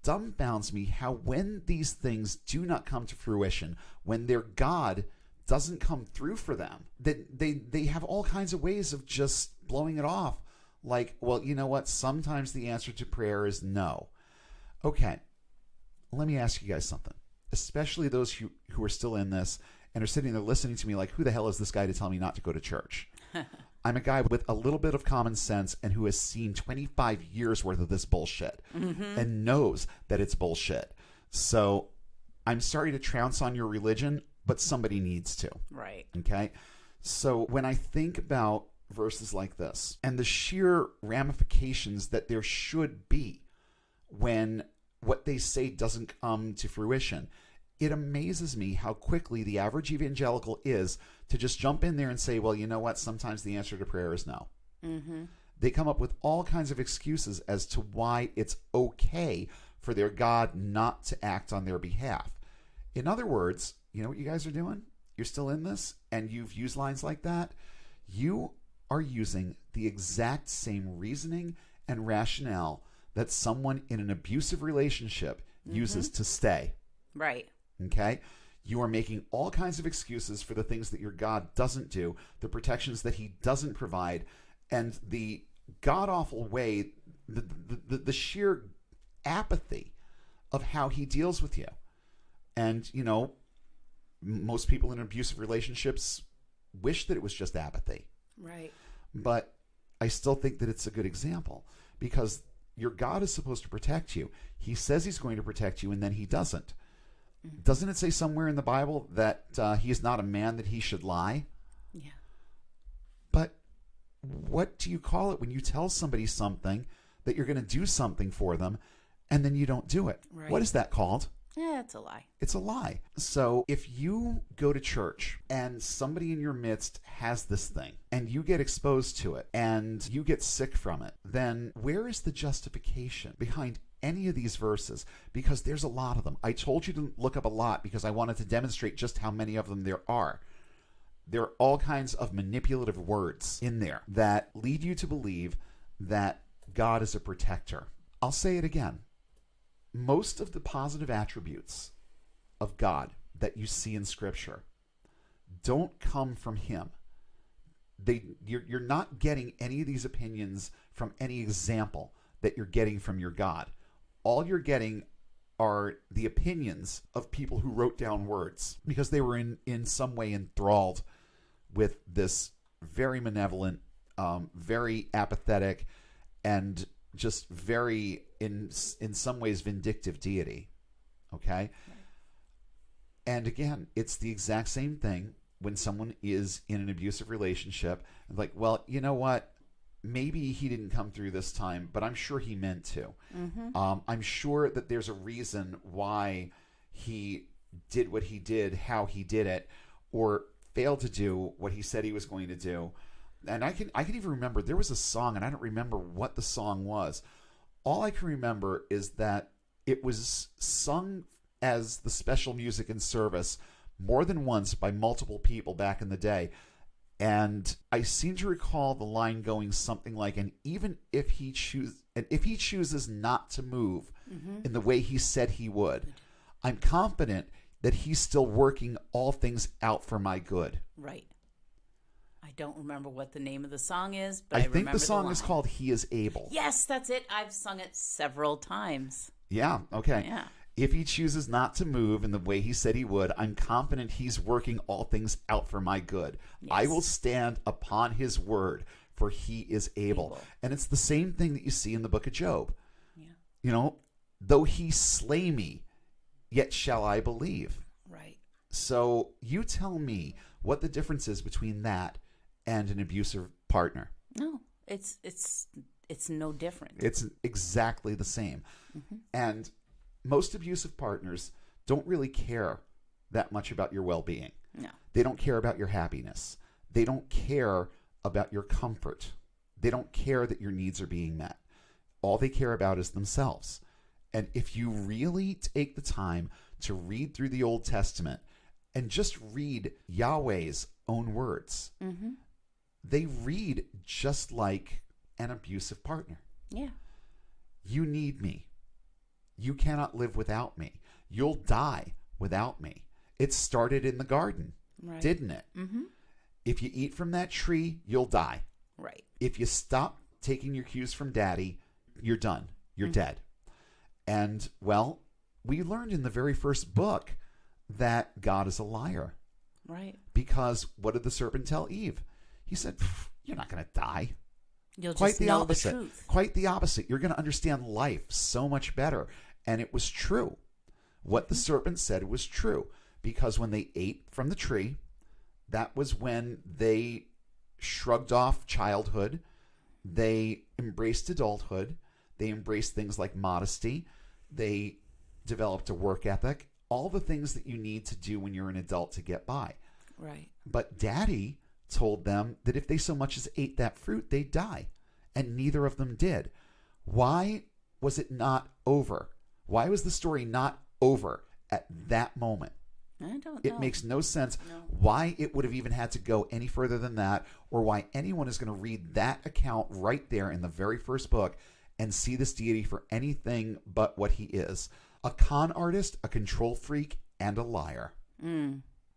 [SPEAKER 1] dumbfounds me how when these things do not come to fruition, when their God doesn't come through for them, that they have all kinds of ways of just blowing it off. Like, well, you know what? Sometimes the answer to prayer is no. Okay. Let me ask you guys something, especially those who are still in this and are sitting there listening to me like, who the hell is this guy to tell me not to go to church? I'm a guy with a little bit of common sense and who has seen 25 years worth of this bullshit and knows that it's bullshit. So I'm sorry to trounce on your religion, but somebody needs to.
[SPEAKER 3] Right.
[SPEAKER 1] Okay? So when I think about verses like this and the sheer ramifications that there should be when what they say doesn't come to fruition, it amazes me how quickly the average evangelical is to just jump in there and say, well, you know what? Sometimes the answer to prayer is no.
[SPEAKER 3] Mm-hmm.
[SPEAKER 1] They come up with all kinds of excuses as to why it's okay for their God not to act on their behalf. In other words, you know what you guys are doing? You're still in this and you've used lines like that. You are using the exact same reasoning and rationale that someone in an abusive relationship uses to stay.
[SPEAKER 3] Right.
[SPEAKER 1] Okay? You are making all kinds of excuses for the things that your God doesn't do, the protections that he doesn't provide, and the god-awful way, the sheer apathy of how he deals with you. And, you know, most people in abusive relationships wish that it was just apathy.
[SPEAKER 3] Right.
[SPEAKER 1] But I still think that it's a good example because your God is supposed to protect you. He says he's going to protect you, and then he doesn't. Doesn't it say somewhere in the Bible that he is not a man that he should lie?
[SPEAKER 3] Yeah.
[SPEAKER 1] But what do you call it when you tell somebody something that you're going to do something for them, and then you don't do it?
[SPEAKER 3] Right.
[SPEAKER 1] What is that called?
[SPEAKER 3] Yeah, it's a lie.
[SPEAKER 1] It's a lie. So if you go to church and somebody in your midst has this thing and you get exposed to it and you get sick from it, then where is the justification behind any of these verses? Because there's a lot of them. I told you to look up a lot because I wanted to demonstrate just how many of them there are. There are all kinds of manipulative words in there that lead you to believe that God is a protector. I'll say it again. Most of the positive attributes of God that you see in Scripture don't come from him. You're not getting any of these opinions from any example that you're getting from your God. All you're getting are the opinions of people who wrote down words because they were in some way enthralled with this very malevolent, very apathetic, and just very, in some ways, vindictive deity. Okay? Right. And again, it's the exact same thing when someone is in an abusive relationship, like, well, you know what? Maybe he didn't come through this time, but I'm sure he meant to. I'm sure that there's a reason why he did what he did, how he did it, or failed to do what he said he was going to do. And I can even remember there was a song, and I don't remember what the song was. All I can remember is that it was sung as the special music in service more than once by multiple people back in the day. And I seem to recall the line going something like, and even if he chooses not to move in the way he said he would, I'm confident that he's still working all things out for my good.
[SPEAKER 3] Right. I don't remember what the name of the song is, but
[SPEAKER 1] I
[SPEAKER 3] I
[SPEAKER 1] think
[SPEAKER 3] remember
[SPEAKER 1] the song
[SPEAKER 3] line.
[SPEAKER 1] is called He Is Able.
[SPEAKER 3] Yes, that's it. I've sung it several times.
[SPEAKER 1] Yeah, okay.
[SPEAKER 3] Yeah.
[SPEAKER 1] If he chooses not to move in the way he said he would, I'm confident he's working all things out for my good.
[SPEAKER 3] Yes.
[SPEAKER 1] I will stand upon his word, for he is able. And it's the same thing that you see in the book of Job.
[SPEAKER 3] Yeah.
[SPEAKER 1] You know, though he slay me, yet shall I believe.
[SPEAKER 3] Right.
[SPEAKER 1] So you tell me what the difference is between that and an abusive partner.
[SPEAKER 3] No, it's no different.
[SPEAKER 1] It's exactly the same. And most abusive partners don't really care that much about your well-being.
[SPEAKER 3] No.
[SPEAKER 1] They don't care about your happiness. They don't care about your comfort. They don't care that your needs are being met. All they care about is themselves. And if you really take the time to read through the Old Testament and just read Yahweh's own words, they read just like an abusive partner.
[SPEAKER 3] Yeah.
[SPEAKER 1] You need me. You cannot live without me. You'll die without me. It started in the garden,
[SPEAKER 3] Right.
[SPEAKER 1] didn't it? If you eat from that tree, you'll die.
[SPEAKER 3] Right.
[SPEAKER 1] If you stop taking your cues from daddy, you're done. You're dead. And, well, we learned in the very first book that God is a liar.
[SPEAKER 3] Right.
[SPEAKER 1] Because what did the serpent tell Eve? He said, you're not going to die.
[SPEAKER 3] You'll
[SPEAKER 1] Quite
[SPEAKER 3] just
[SPEAKER 1] the
[SPEAKER 3] know
[SPEAKER 1] opposite.
[SPEAKER 3] the truth.
[SPEAKER 1] Quite the opposite. You're going to understand life so much better. And it was true. What the serpent said was true. Because when they ate from the tree, that was when they shrugged off childhood. They embraced adulthood. They embraced things like modesty. They developed a work ethic. All the things that you need to do when you're an adult to get by.
[SPEAKER 3] Right.
[SPEAKER 1] But Daddy told them that if they so much as ate that fruit, they'd die. And neither of them did. Why was it not over? Why was the story not over at that moment?
[SPEAKER 3] I don't know.
[SPEAKER 1] It makes no sense why it would have even had to go any further than that, or why anyone is going to read that account right there in the very first book and see this deity for anything but what he is. A con artist, a control freak, and a liar.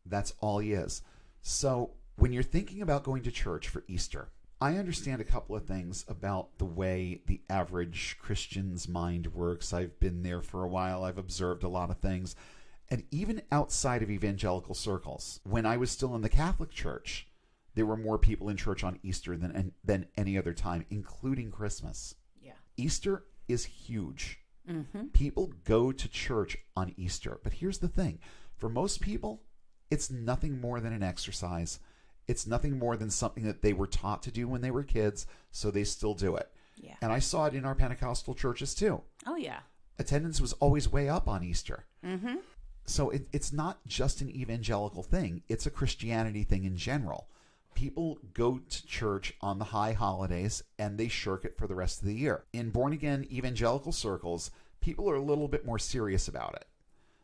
[SPEAKER 1] That's all he is. So when you're thinking about going to church for Easter, I understand a couple of things about the way the average Christian's mind works. I've been there for a while. I've observed a lot of things. And even outside of evangelical circles, when I was still in the Catholic Church, there were more people in church on Easter than any other time, including Christmas.
[SPEAKER 3] Yeah.
[SPEAKER 1] Easter is huge. People go to church on Easter. But here's the thing. For most people, it's nothing more than an exercise. It's nothing more than something that they were taught to do when they were kids, so they still do it.
[SPEAKER 3] Yeah.
[SPEAKER 1] And I saw it in our Pentecostal churches too.
[SPEAKER 3] Oh, yeah.
[SPEAKER 1] Attendance was always way up on Easter. So it's not just an evangelical thing. It's a Christianity thing in general. People go to church on the high holidays and they shirk it for the rest of the year. In born-again evangelical circles, people are a little bit more serious about it.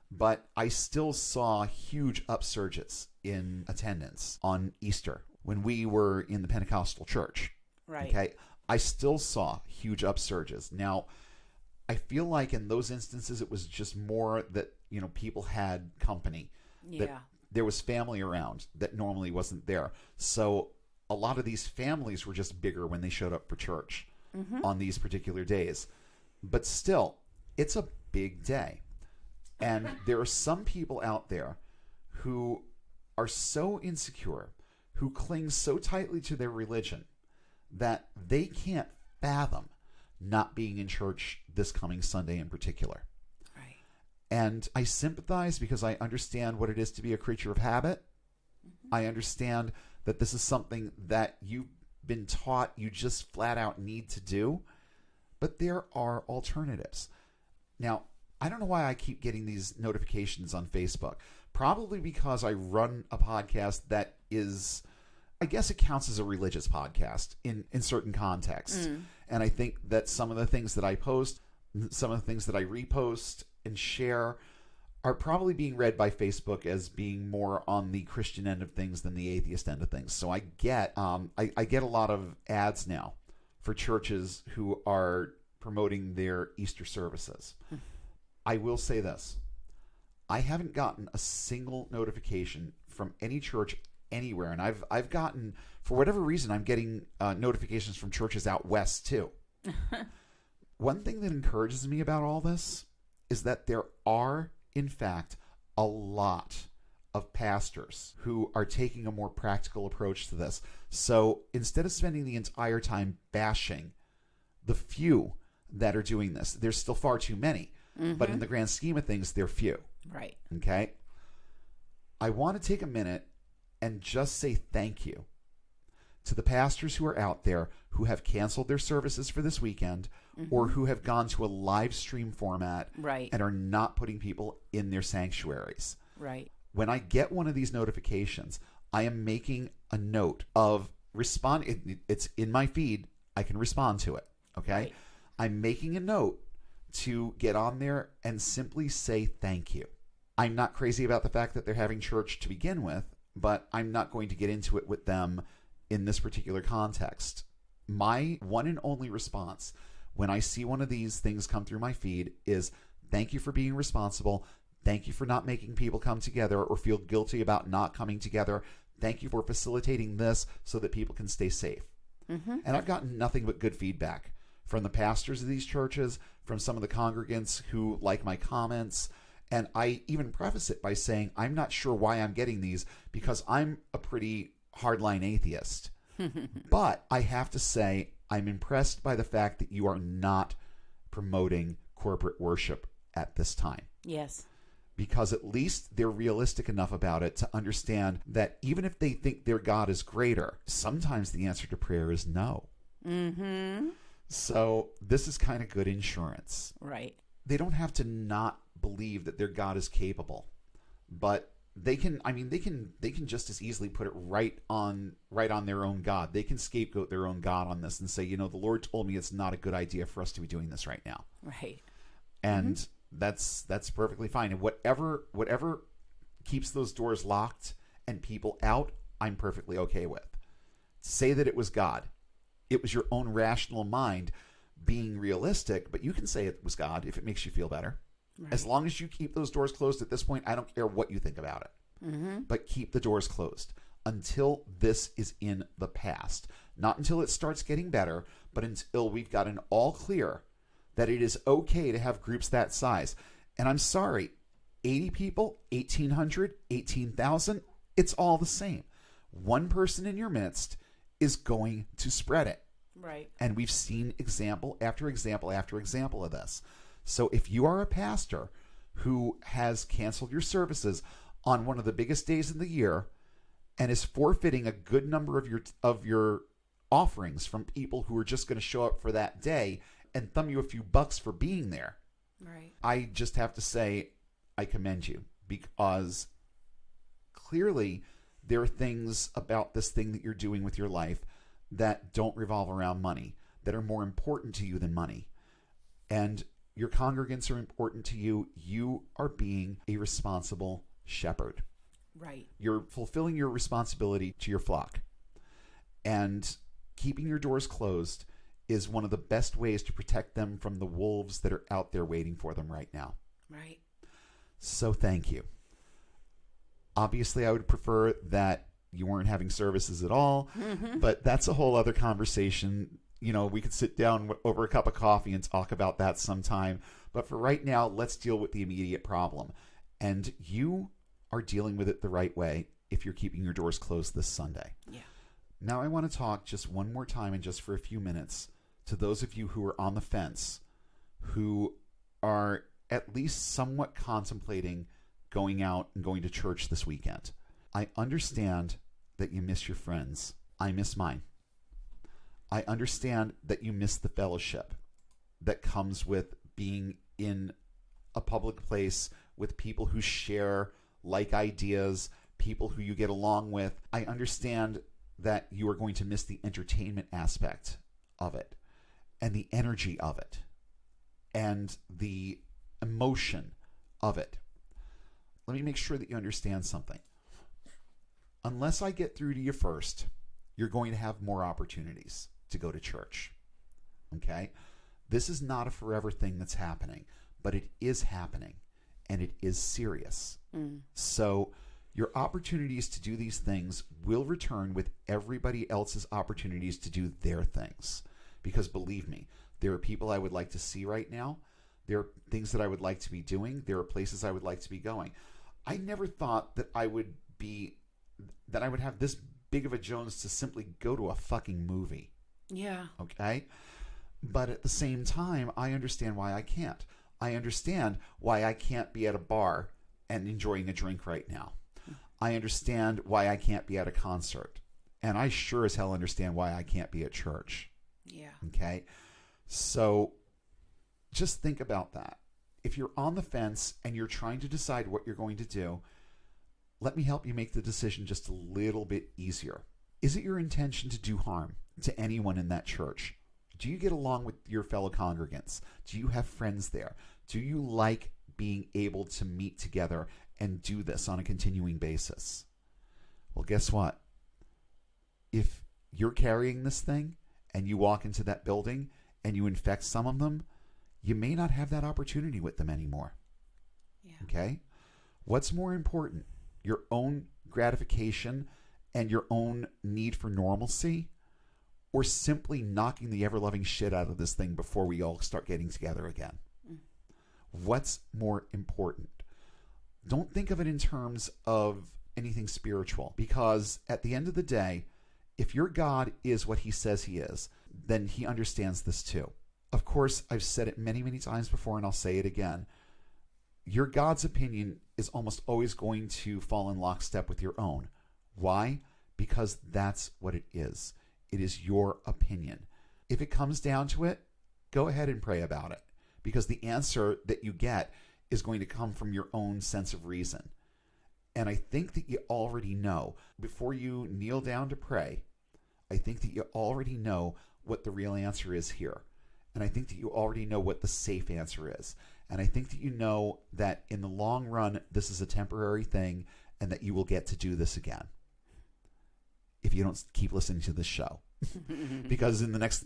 [SPEAKER 1] But I still saw huge upsurges in attendance on Easter when we were in the Pentecostal church.
[SPEAKER 3] Right.
[SPEAKER 1] Okay. I still saw huge upsurges. Now, I feel like in those instances, it was just more that, you know, people had company.
[SPEAKER 3] Yeah.
[SPEAKER 1] That there was family around that normally wasn't there. So a lot of these families were just bigger when they showed up for church on these particular days. But still, it's a big day. And there are some people out there who are so insecure, who cling so tightly to their religion that they can't fathom not being in church this coming Sunday in particular.
[SPEAKER 3] Right.
[SPEAKER 1] And I sympathize because I understand what it is to be a creature of habit. I understand that this is something that you've been taught you just flat out need to do, but there are alternatives. Now, I don't know why I keep getting these notifications on Facebook. Probably because I run a podcast that is, I guess it counts as a religious podcast in certain contexts. And I think that some of the things that I post, some of the things that I repost and share are probably being read by Facebook as being more on the Christian end of things than the atheist end of things. So I get I get a lot of ads now for churches who are promoting their Easter services. I will say this. I haven't gotten a single notification from any church anywhere. And I've gotten, for whatever reason, I'm getting notifications from churches out west too. One thing that encourages me about all this is that there are, in fact, a lot of pastors who are taking a more practical approach to this. So instead of spending the entire time bashing the few that are doing this, there's still far too many. But in the grand scheme of things, they're few.
[SPEAKER 3] Right.
[SPEAKER 1] Okay? I want to take a minute and just say thank you to the pastors who are out there who have canceled their services for this weekend or who have gone to a live stream format and are not putting people in their sanctuaries.
[SPEAKER 3] Right.
[SPEAKER 1] When I get one of these notifications, I am making a note of it's in my feed. I can respond to it. Okay?
[SPEAKER 3] Right.
[SPEAKER 1] I'm making a note to get on there and simply say thank you. I'm not crazy about the fact that they're having church to begin with, but I'm not going to get into it with them in this particular context. My one and only response when I see one of these things come through my feed is thank you for being responsible. Thank you for not making people come together or feel guilty about not coming together. Thank you for facilitating this so that people can stay safe. And I've gotten nothing but good feedback from the pastors of these churches, from some of the congregants who like my comments. And I even preface it by saying, I'm not sure why I'm getting these because I'm a pretty hardline atheist. But I have to say, I'm impressed by the fact that you are not promoting corporate worship at this time.
[SPEAKER 3] Yes.
[SPEAKER 1] Because at least they're realistic enough about it to understand that even if they think their God is greater, sometimes the answer to prayer is no. So this is kind of good insurance.
[SPEAKER 3] Right.
[SPEAKER 1] They don't have to not believe that their God is capable, but they can just as easily put it right on their own God. They can scapegoat their own God on this and say, the Lord told me it's not a good idea for us to be doing this right now.
[SPEAKER 3] Right.
[SPEAKER 1] And that's perfectly fine. And whatever keeps those doors locked and people out, I'm perfectly okay with. Say that it was God. It was your own rational mind being realistic, but you can say it was God if it makes you feel better. Right. As long as you keep those doors closed at this point, I don't care what you think about it. But keep the doors closed until this is in the past. Not until it starts getting better, but until we've got an all clear that it is okay to have groups that size. And I'm sorry, 80 people, 1,800, 18,000, it's all the same. One person in your midst is going to spread it.
[SPEAKER 3] Right.
[SPEAKER 1] And we've seen example after example after example of this. So if you are a pastor who has canceled your services on one of the biggest days in the year and is forfeiting a good number of your offerings from people who are just going to show up for that day and thumb you a few bucks for being there,
[SPEAKER 3] right,
[SPEAKER 1] I just have to say I commend you, because clearly there are things about this thing that you're doing with your life that don't revolve around money, that are more important to you than money. And your congregants are important to you. You are being a responsible shepherd.
[SPEAKER 3] Right.
[SPEAKER 1] You're fulfilling your responsibility to your flock. And keeping your doors closed is one of the best ways to protect them from the wolves that are out there waiting for them right now.
[SPEAKER 3] Right.
[SPEAKER 1] So thank you. Obviously, I would prefer that you weren't having services at all, but that's a whole other conversation. We could sit down over a cup of coffee and talk about that sometime. But for right now, let's deal with the immediate problem. And you are dealing with it the right way if you're keeping your doors closed this Sunday.
[SPEAKER 3] Yeah.
[SPEAKER 1] Now I want to talk just one more time and just for a few minutes to those of you who are on the fence, who are at least somewhat contemplating going out and going to church this weekend. I understand that you miss your friends. I miss mine. I understand that you miss the fellowship that comes with being in a public place with people who share like ideas, people who you get along with. I understand that you are going to miss the entertainment aspect of it and the energy of it and the emotion of it. Let me make sure that you understand something. Unless I get through to you first, you're going to have more opportunities to go to church. Okay? This is not a forever thing that's happening, but it is happening, and it is serious. So your opportunities to do these things will return with everybody else's opportunities to do their things. Because believe me, there are people I would like to see right now. There are things that I would like to be doing. There are places I would like to be going. I never thought that I would have this big of a Jones to simply go to a fucking movie.
[SPEAKER 3] Yeah.
[SPEAKER 1] Okay? But at the same time, I understand why I can't. I understand why I can't be at a bar and enjoying a drink right now. I understand why I can't be at a concert. And I sure as hell understand why I can't be at church.
[SPEAKER 3] Yeah.
[SPEAKER 1] Okay? So just think about that. If you're on the fence and you're trying to decide what you're going to do, let me help you make the decision just a little bit easier. Is it your intention to do harm to anyone in that church? Do you get along with your fellow congregants? Do you have friends there? Do you like being able to meet together and do this on a continuing basis? Well, guess what? If you're carrying this thing and you walk into that building and you infect some of them, you may not have that opportunity with them anymore.
[SPEAKER 3] Yeah.
[SPEAKER 1] Okay? What's more important? Your own gratification and your own need for normalcy, or simply knocking the ever-loving shit out of this thing before we all start getting together again? What's more important? Don't think of it in terms of anything spiritual, because at the end of the day, if your God is what he says he is, then he understands this too. Of course, I've said it many, many times before, and I'll say it again. Your God's opinion is almost always going to fall in lockstep with your own. Why? Because that's what it is. It is your opinion. If it comes down to it, go ahead and pray about it, because the answer that you get is going to come from your own sense of reason. And I think that you already know, before you kneel down to pray, I think that you already know what the real answer is here. And I think that you already know what the safe answer is. And I think that you know that in the long run, this is a temporary thing and that you will get to do this again if you don't keep listening to this show. Because in the next,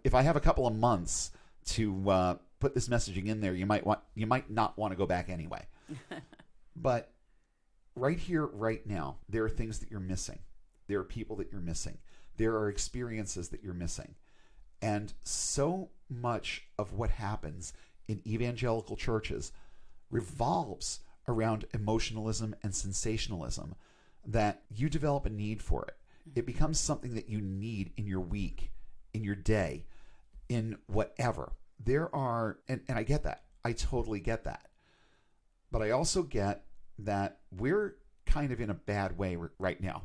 [SPEAKER 1] if I have a couple of months to put this messaging in there, you might not want to go back anyway. But right here, right now, there are things that you're missing. There are people that you're missing. There are experiences that you're missing. And so much of what happens in evangelical churches revolves around emotionalism and sensationalism that you develop a need for it. It becomes something that you need in your week, in your day, in whatever. There are, and I get that. I totally get that. But I also get that we're kind of in a bad way right now.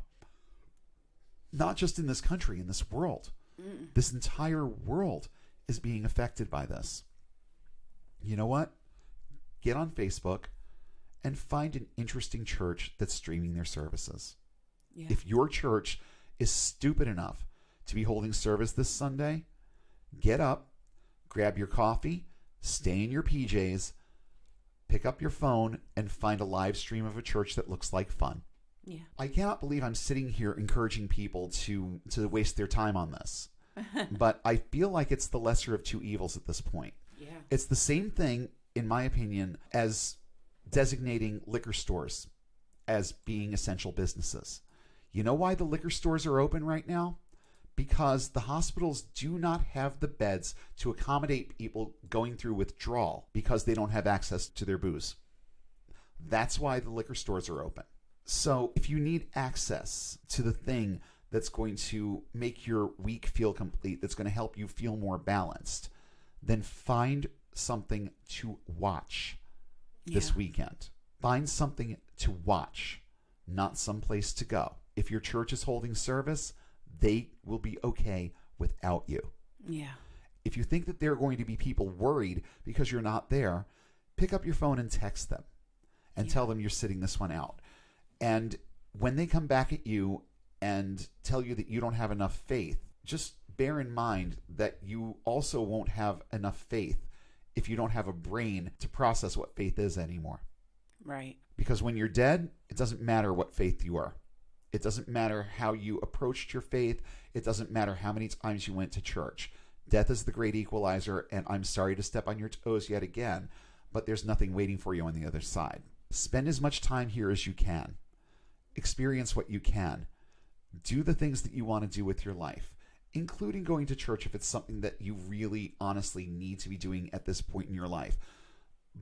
[SPEAKER 1] Not just in this country, in this world. This entire world is being affected by this. You know what? Get on Facebook and find an interesting church that's streaming their services. Yeah. If your church is stupid enough to be holding service this Sunday, get up, grab your coffee, stay in your PJs, pick up your phone, and find a live stream of a church that looks like fun. Yeah. I cannot believe I'm sitting here encouraging people to waste their time on this. But I feel like it's the lesser of two evils at this point. Yeah. It's the same thing, in my opinion, as designating liquor stores as being essential businesses. You know why the liquor stores are open right now? Because the hospitals do not have the beds to accommodate people going through withdrawal because they don't have access to their booze. That's why the liquor stores are open. So if you need access to the thing that's going to make your week feel complete, that's going to help you feel more balanced, then find something to watch this weekend. Find something to watch not some place to go. If your church is holding service, they will be okay without you.
[SPEAKER 3] Yeah.
[SPEAKER 1] If you think that there are going to be people worried because you're not there, pick up your phone and text them and tell them you're sitting this one out. And when they come back at you and tell you that you don't have enough faith, just bear in mind that you also won't have enough faith if you don't have a brain to process what faith is anymore.
[SPEAKER 3] Right.
[SPEAKER 1] Because when you're dead, it doesn't matter what faith you are. It doesn't matter how you approached your faith. It doesn't matter how many times you went to church. Death is the great equalizer, and I'm sorry to step on your toes yet again, but there's nothing waiting for you on the other side. Spend as much time here as you can. Experience what you can. Do the things that you want to do with your life, including going to church if it's something that you really honestly need to be doing at this point in your life.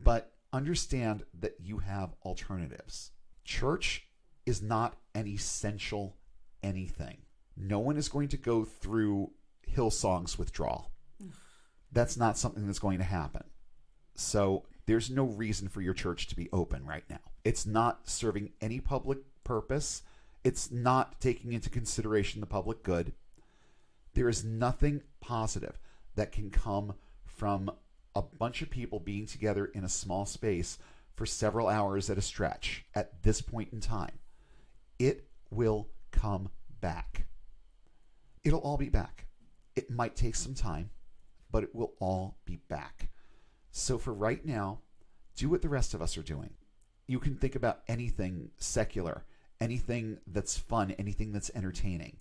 [SPEAKER 1] But understand that you have alternatives. Church is not an essential anything. No one is going to go through Hillsong's withdrawal. That's not something that's going to happen. So there's no reason for your church to be open right now. It's not serving any public purpose. It's not taking into consideration the public good. There is nothing positive that can come from a bunch of people being together in a small space for several hours at a stretch at this point in time. It will come back. It'll all be back. It might take some time, but it will all be back. So for right now, do what the rest of us are doing. You can think about anything secular, anything that's fun, anything that's entertaining.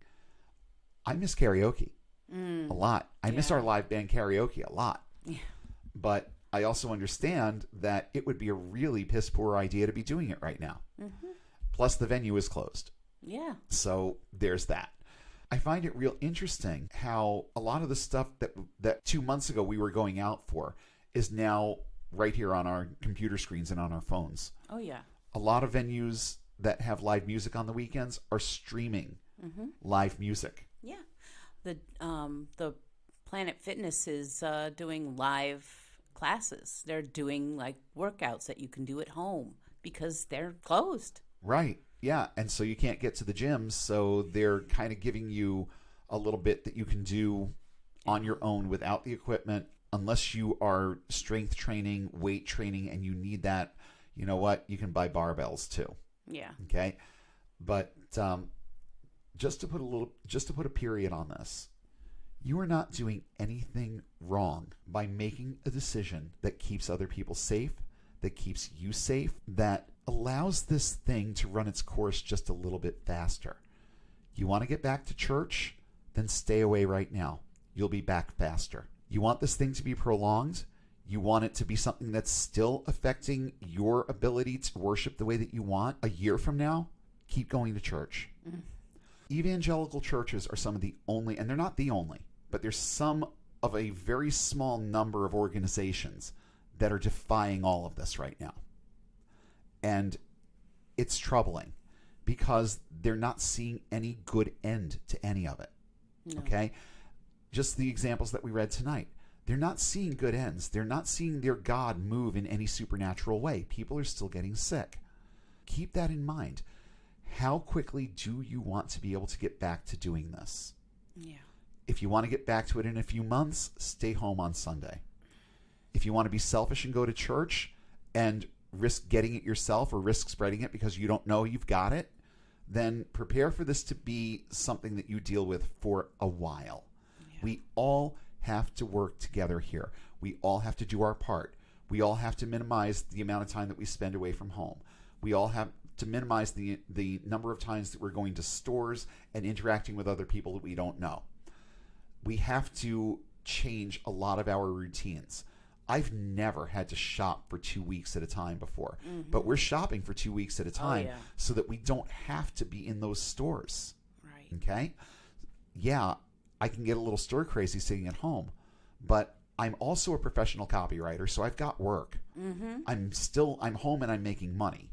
[SPEAKER 1] I miss karaoke a lot. I miss our live band karaoke a lot.
[SPEAKER 3] Yeah.
[SPEAKER 1] But I also understand that it would be a really piss poor idea to be doing it right now. Mm-hmm. Plus, the venue is closed.
[SPEAKER 3] Yeah.
[SPEAKER 1] So there's that. I find it real interesting how a lot of the stuff that 2 months ago we were going out for is now right here on our computer screens and on our phones.
[SPEAKER 3] Oh, yeah.
[SPEAKER 1] A lot of venues that have live music on the weekends are streaming live music.
[SPEAKER 3] Yeah. The Planet Fitness is doing live classes. They're doing like workouts that you can do at home because they're closed.
[SPEAKER 1] Right. Yeah. And so you can't get to the gyms. So they're kind of giving you a little bit that you can do on your own without the equipment, unless you are strength training, weight training, and you need that. You know what? You can buy barbells too.
[SPEAKER 3] Yeah.
[SPEAKER 1] Okay. But just to put a period on this, you are not doing anything wrong by making a decision that keeps other people safe, that keeps you safe, that allows this thing to run its course just a little bit faster. You want to get back to church? Then stay away right now. You'll be back faster. You want this thing to be prolonged? You want it to be something that's still affecting your ability to worship the way that you want a year from now? Keep going to church. Evangelical churches are some of the only, and they're not the only, but there's some of a very small number of organizations that are defying all of this right now. And it's troubling because they're not seeing any good end to any of it. No. Okay? Just the examples that we read tonight. They're not seeing good ends. They're not seeing their God move in any supernatural way. People are still getting sick. Keep that in mind. How quickly do you want to be able to get back to doing this?
[SPEAKER 3] Yeah.
[SPEAKER 1] If you want to get back to it in a few months, stay home on Sunday. If you want to be selfish and go to church and risk getting it yourself or risk spreading it because you don't know you've got it, then prepare for this to be something that you deal with for a while. Yeah. We all have to work together here. We all have to do our part. We all have to minimize the amount of time that we spend away from home. We all have to minimize the number of times that we're going to stores and interacting with other people that we don't know. We have to change a lot of our routines. I've never had to shop for 2 weeks at a time before, but we're shopping for 2 weeks at a time so that we don't have to be in those stores.
[SPEAKER 3] Right.
[SPEAKER 1] Okay? Yeah, I can get a little store crazy sitting at home, but I'm also a professional copywriter, so I've got work. I'm home and I'm making money.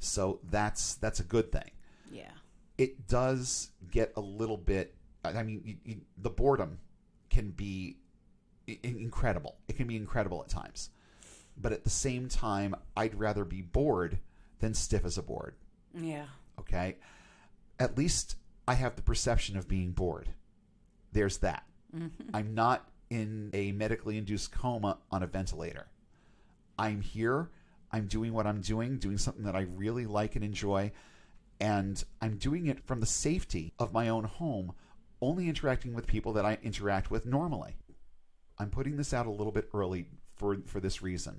[SPEAKER 1] So that's a good thing.
[SPEAKER 3] Yeah.
[SPEAKER 1] It does get a little bit, I mean, the boredom can be incredible. It can be incredible at times. But at the same time, I'd rather be bored than stiff as a board.
[SPEAKER 3] Yeah.
[SPEAKER 1] okay? At least I have the perception of being bored. There's that.
[SPEAKER 3] Mm-hmm.
[SPEAKER 1] I'm not in a medically induced coma on a ventilator. I'm here. I'm doing what I'm doing something that I really like and enjoy, and I'm doing it from the safety of my own home, only interacting with people that I interact with normally. I'm putting this out a little bit early for this reason.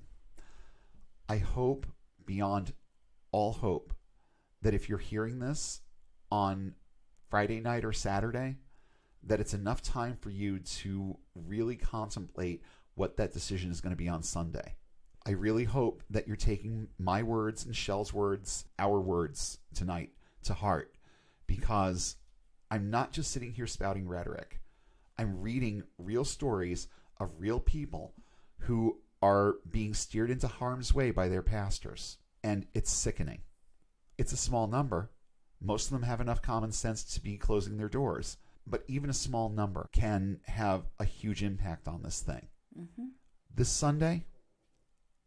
[SPEAKER 1] I hope, beyond all hope, that if you're hearing this on Friday night or Saturday, that it's enough time for you to really contemplate what that decision is going to be on Sunday. I really hope that you're taking my words and Shelle's words, our words tonight, to heart, because I'm not just sitting here spouting rhetoric. I'm reading real stories of real people who are being steered into harm's way by their pastors, and it's sickening. It's a small number. Most of them have enough common sense to be closing their doors, but even a small number can have a huge impact on this thing.
[SPEAKER 3] Mm-hmm.
[SPEAKER 1] This Sunday,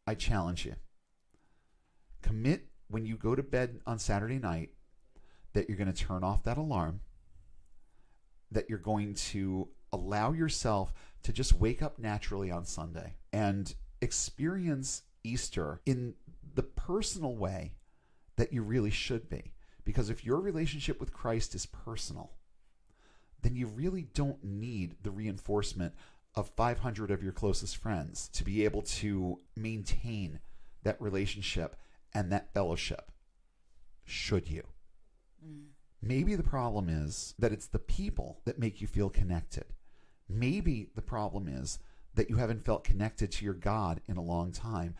[SPEAKER 1] I challenge you. Commit when you go to bed on Saturday night that you're going to turn off that alarm, that you're going to allow yourself to just wake up naturally on Sunday and experience Easter in the personal way that you really should be. Because if your relationship with Christ is personal, then you really don't need the reinforcement of 500 of your closest friends to be able to maintain that relationship and that fellowship, should you? Maybe the problem is that it's the people that make you feel connected. Maybe the problem is that you haven't felt connected to your God in a long time,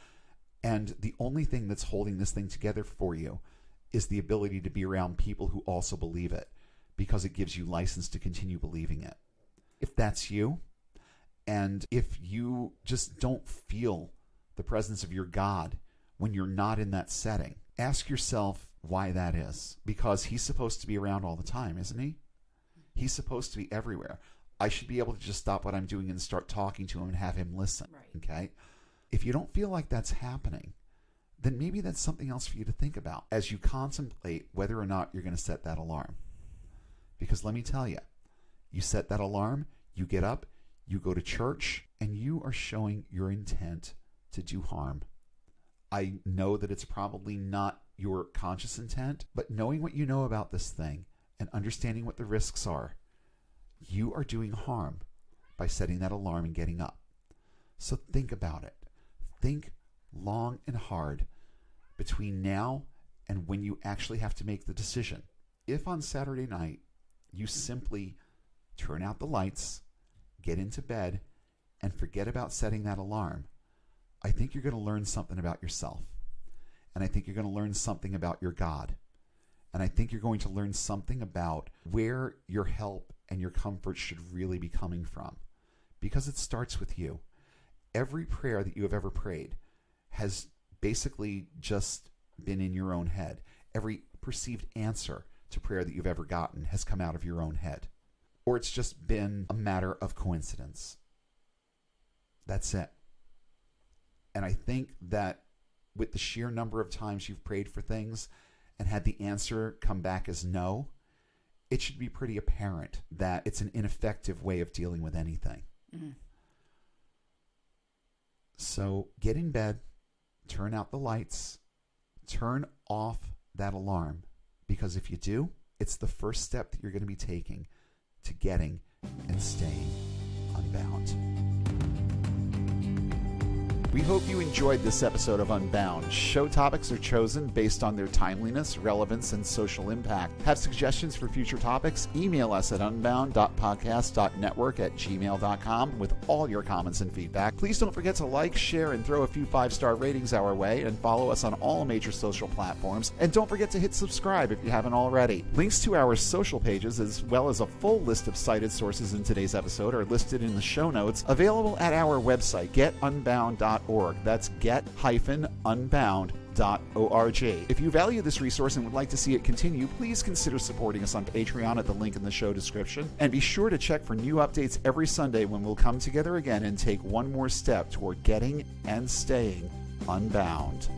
[SPEAKER 1] and the only thing that's holding this thing together for you is the ability to be around people who also believe it, because it gives you license to continue believing it. If that's you, and if you just don't feel the presence of your God when you're not in that setting, ask yourself why that is. Because he's supposed to be around all the time, isn't he? He's supposed to be everywhere. I should be able to just stop what I'm doing and start talking to him and have him listen. Right. Okay? If you don't feel like that's happening, then maybe that's something else for you to think about as you contemplate whether or not you're going to set that alarm. Because let me tell you, you set that alarm, you get up, you go to church, and you are showing your intent to do harm. I know that it's probably not your conscious intent, but knowing what you know about this thing and understanding what the risks are, you are doing harm by setting that alarm and getting up. So think about it. Think long and hard between now and when you actually have to make the decision. If on Saturday night you simply turn out the lights, get into bed, and forget about setting that alarm, I think you're going to learn something about yourself. And I think you're going to learn something about your God. And I think you're going to learn something about where your help and your comfort should really be coming from. Because it starts with you. Every prayer that you have ever prayed has basically just been in your own head. Every perceived answer to prayer that you've ever gotten has come out of your own head. Or it's just been a matter of coincidence. That's it. And I think that with the sheer number of times you've prayed for things and had the answer come back as no, it should be pretty apparent that it's an ineffective way of dealing with anything. Mm. So get in bed, turn out the lights, turn off that alarm, because if you do, it's the first step that you're going to be taking to getting and staying unbound. We hope you enjoyed this episode of Unbound. Show topics are chosen based on their timeliness, relevance, and social impact. Have suggestions for future topics? Email us at unbound.podcast.network@gmail.com with all your comments and feedback. Please don't forget to like, share, and throw a few 5-star ratings our way, and follow us on all major social platforms. And don't forget to hit subscribe if you haven't already. Links to our social pages, as well as a full list of cited sources in today's episode, are listed in the show notes, available at our website, getunbound.org. That's get-unbound.org. If you value this resource and would like to see it continue, please consider supporting us on Patreon at the link in the show description. And be sure to check for new updates every Sunday when we'll come together again and take one more step toward getting and staying unbound.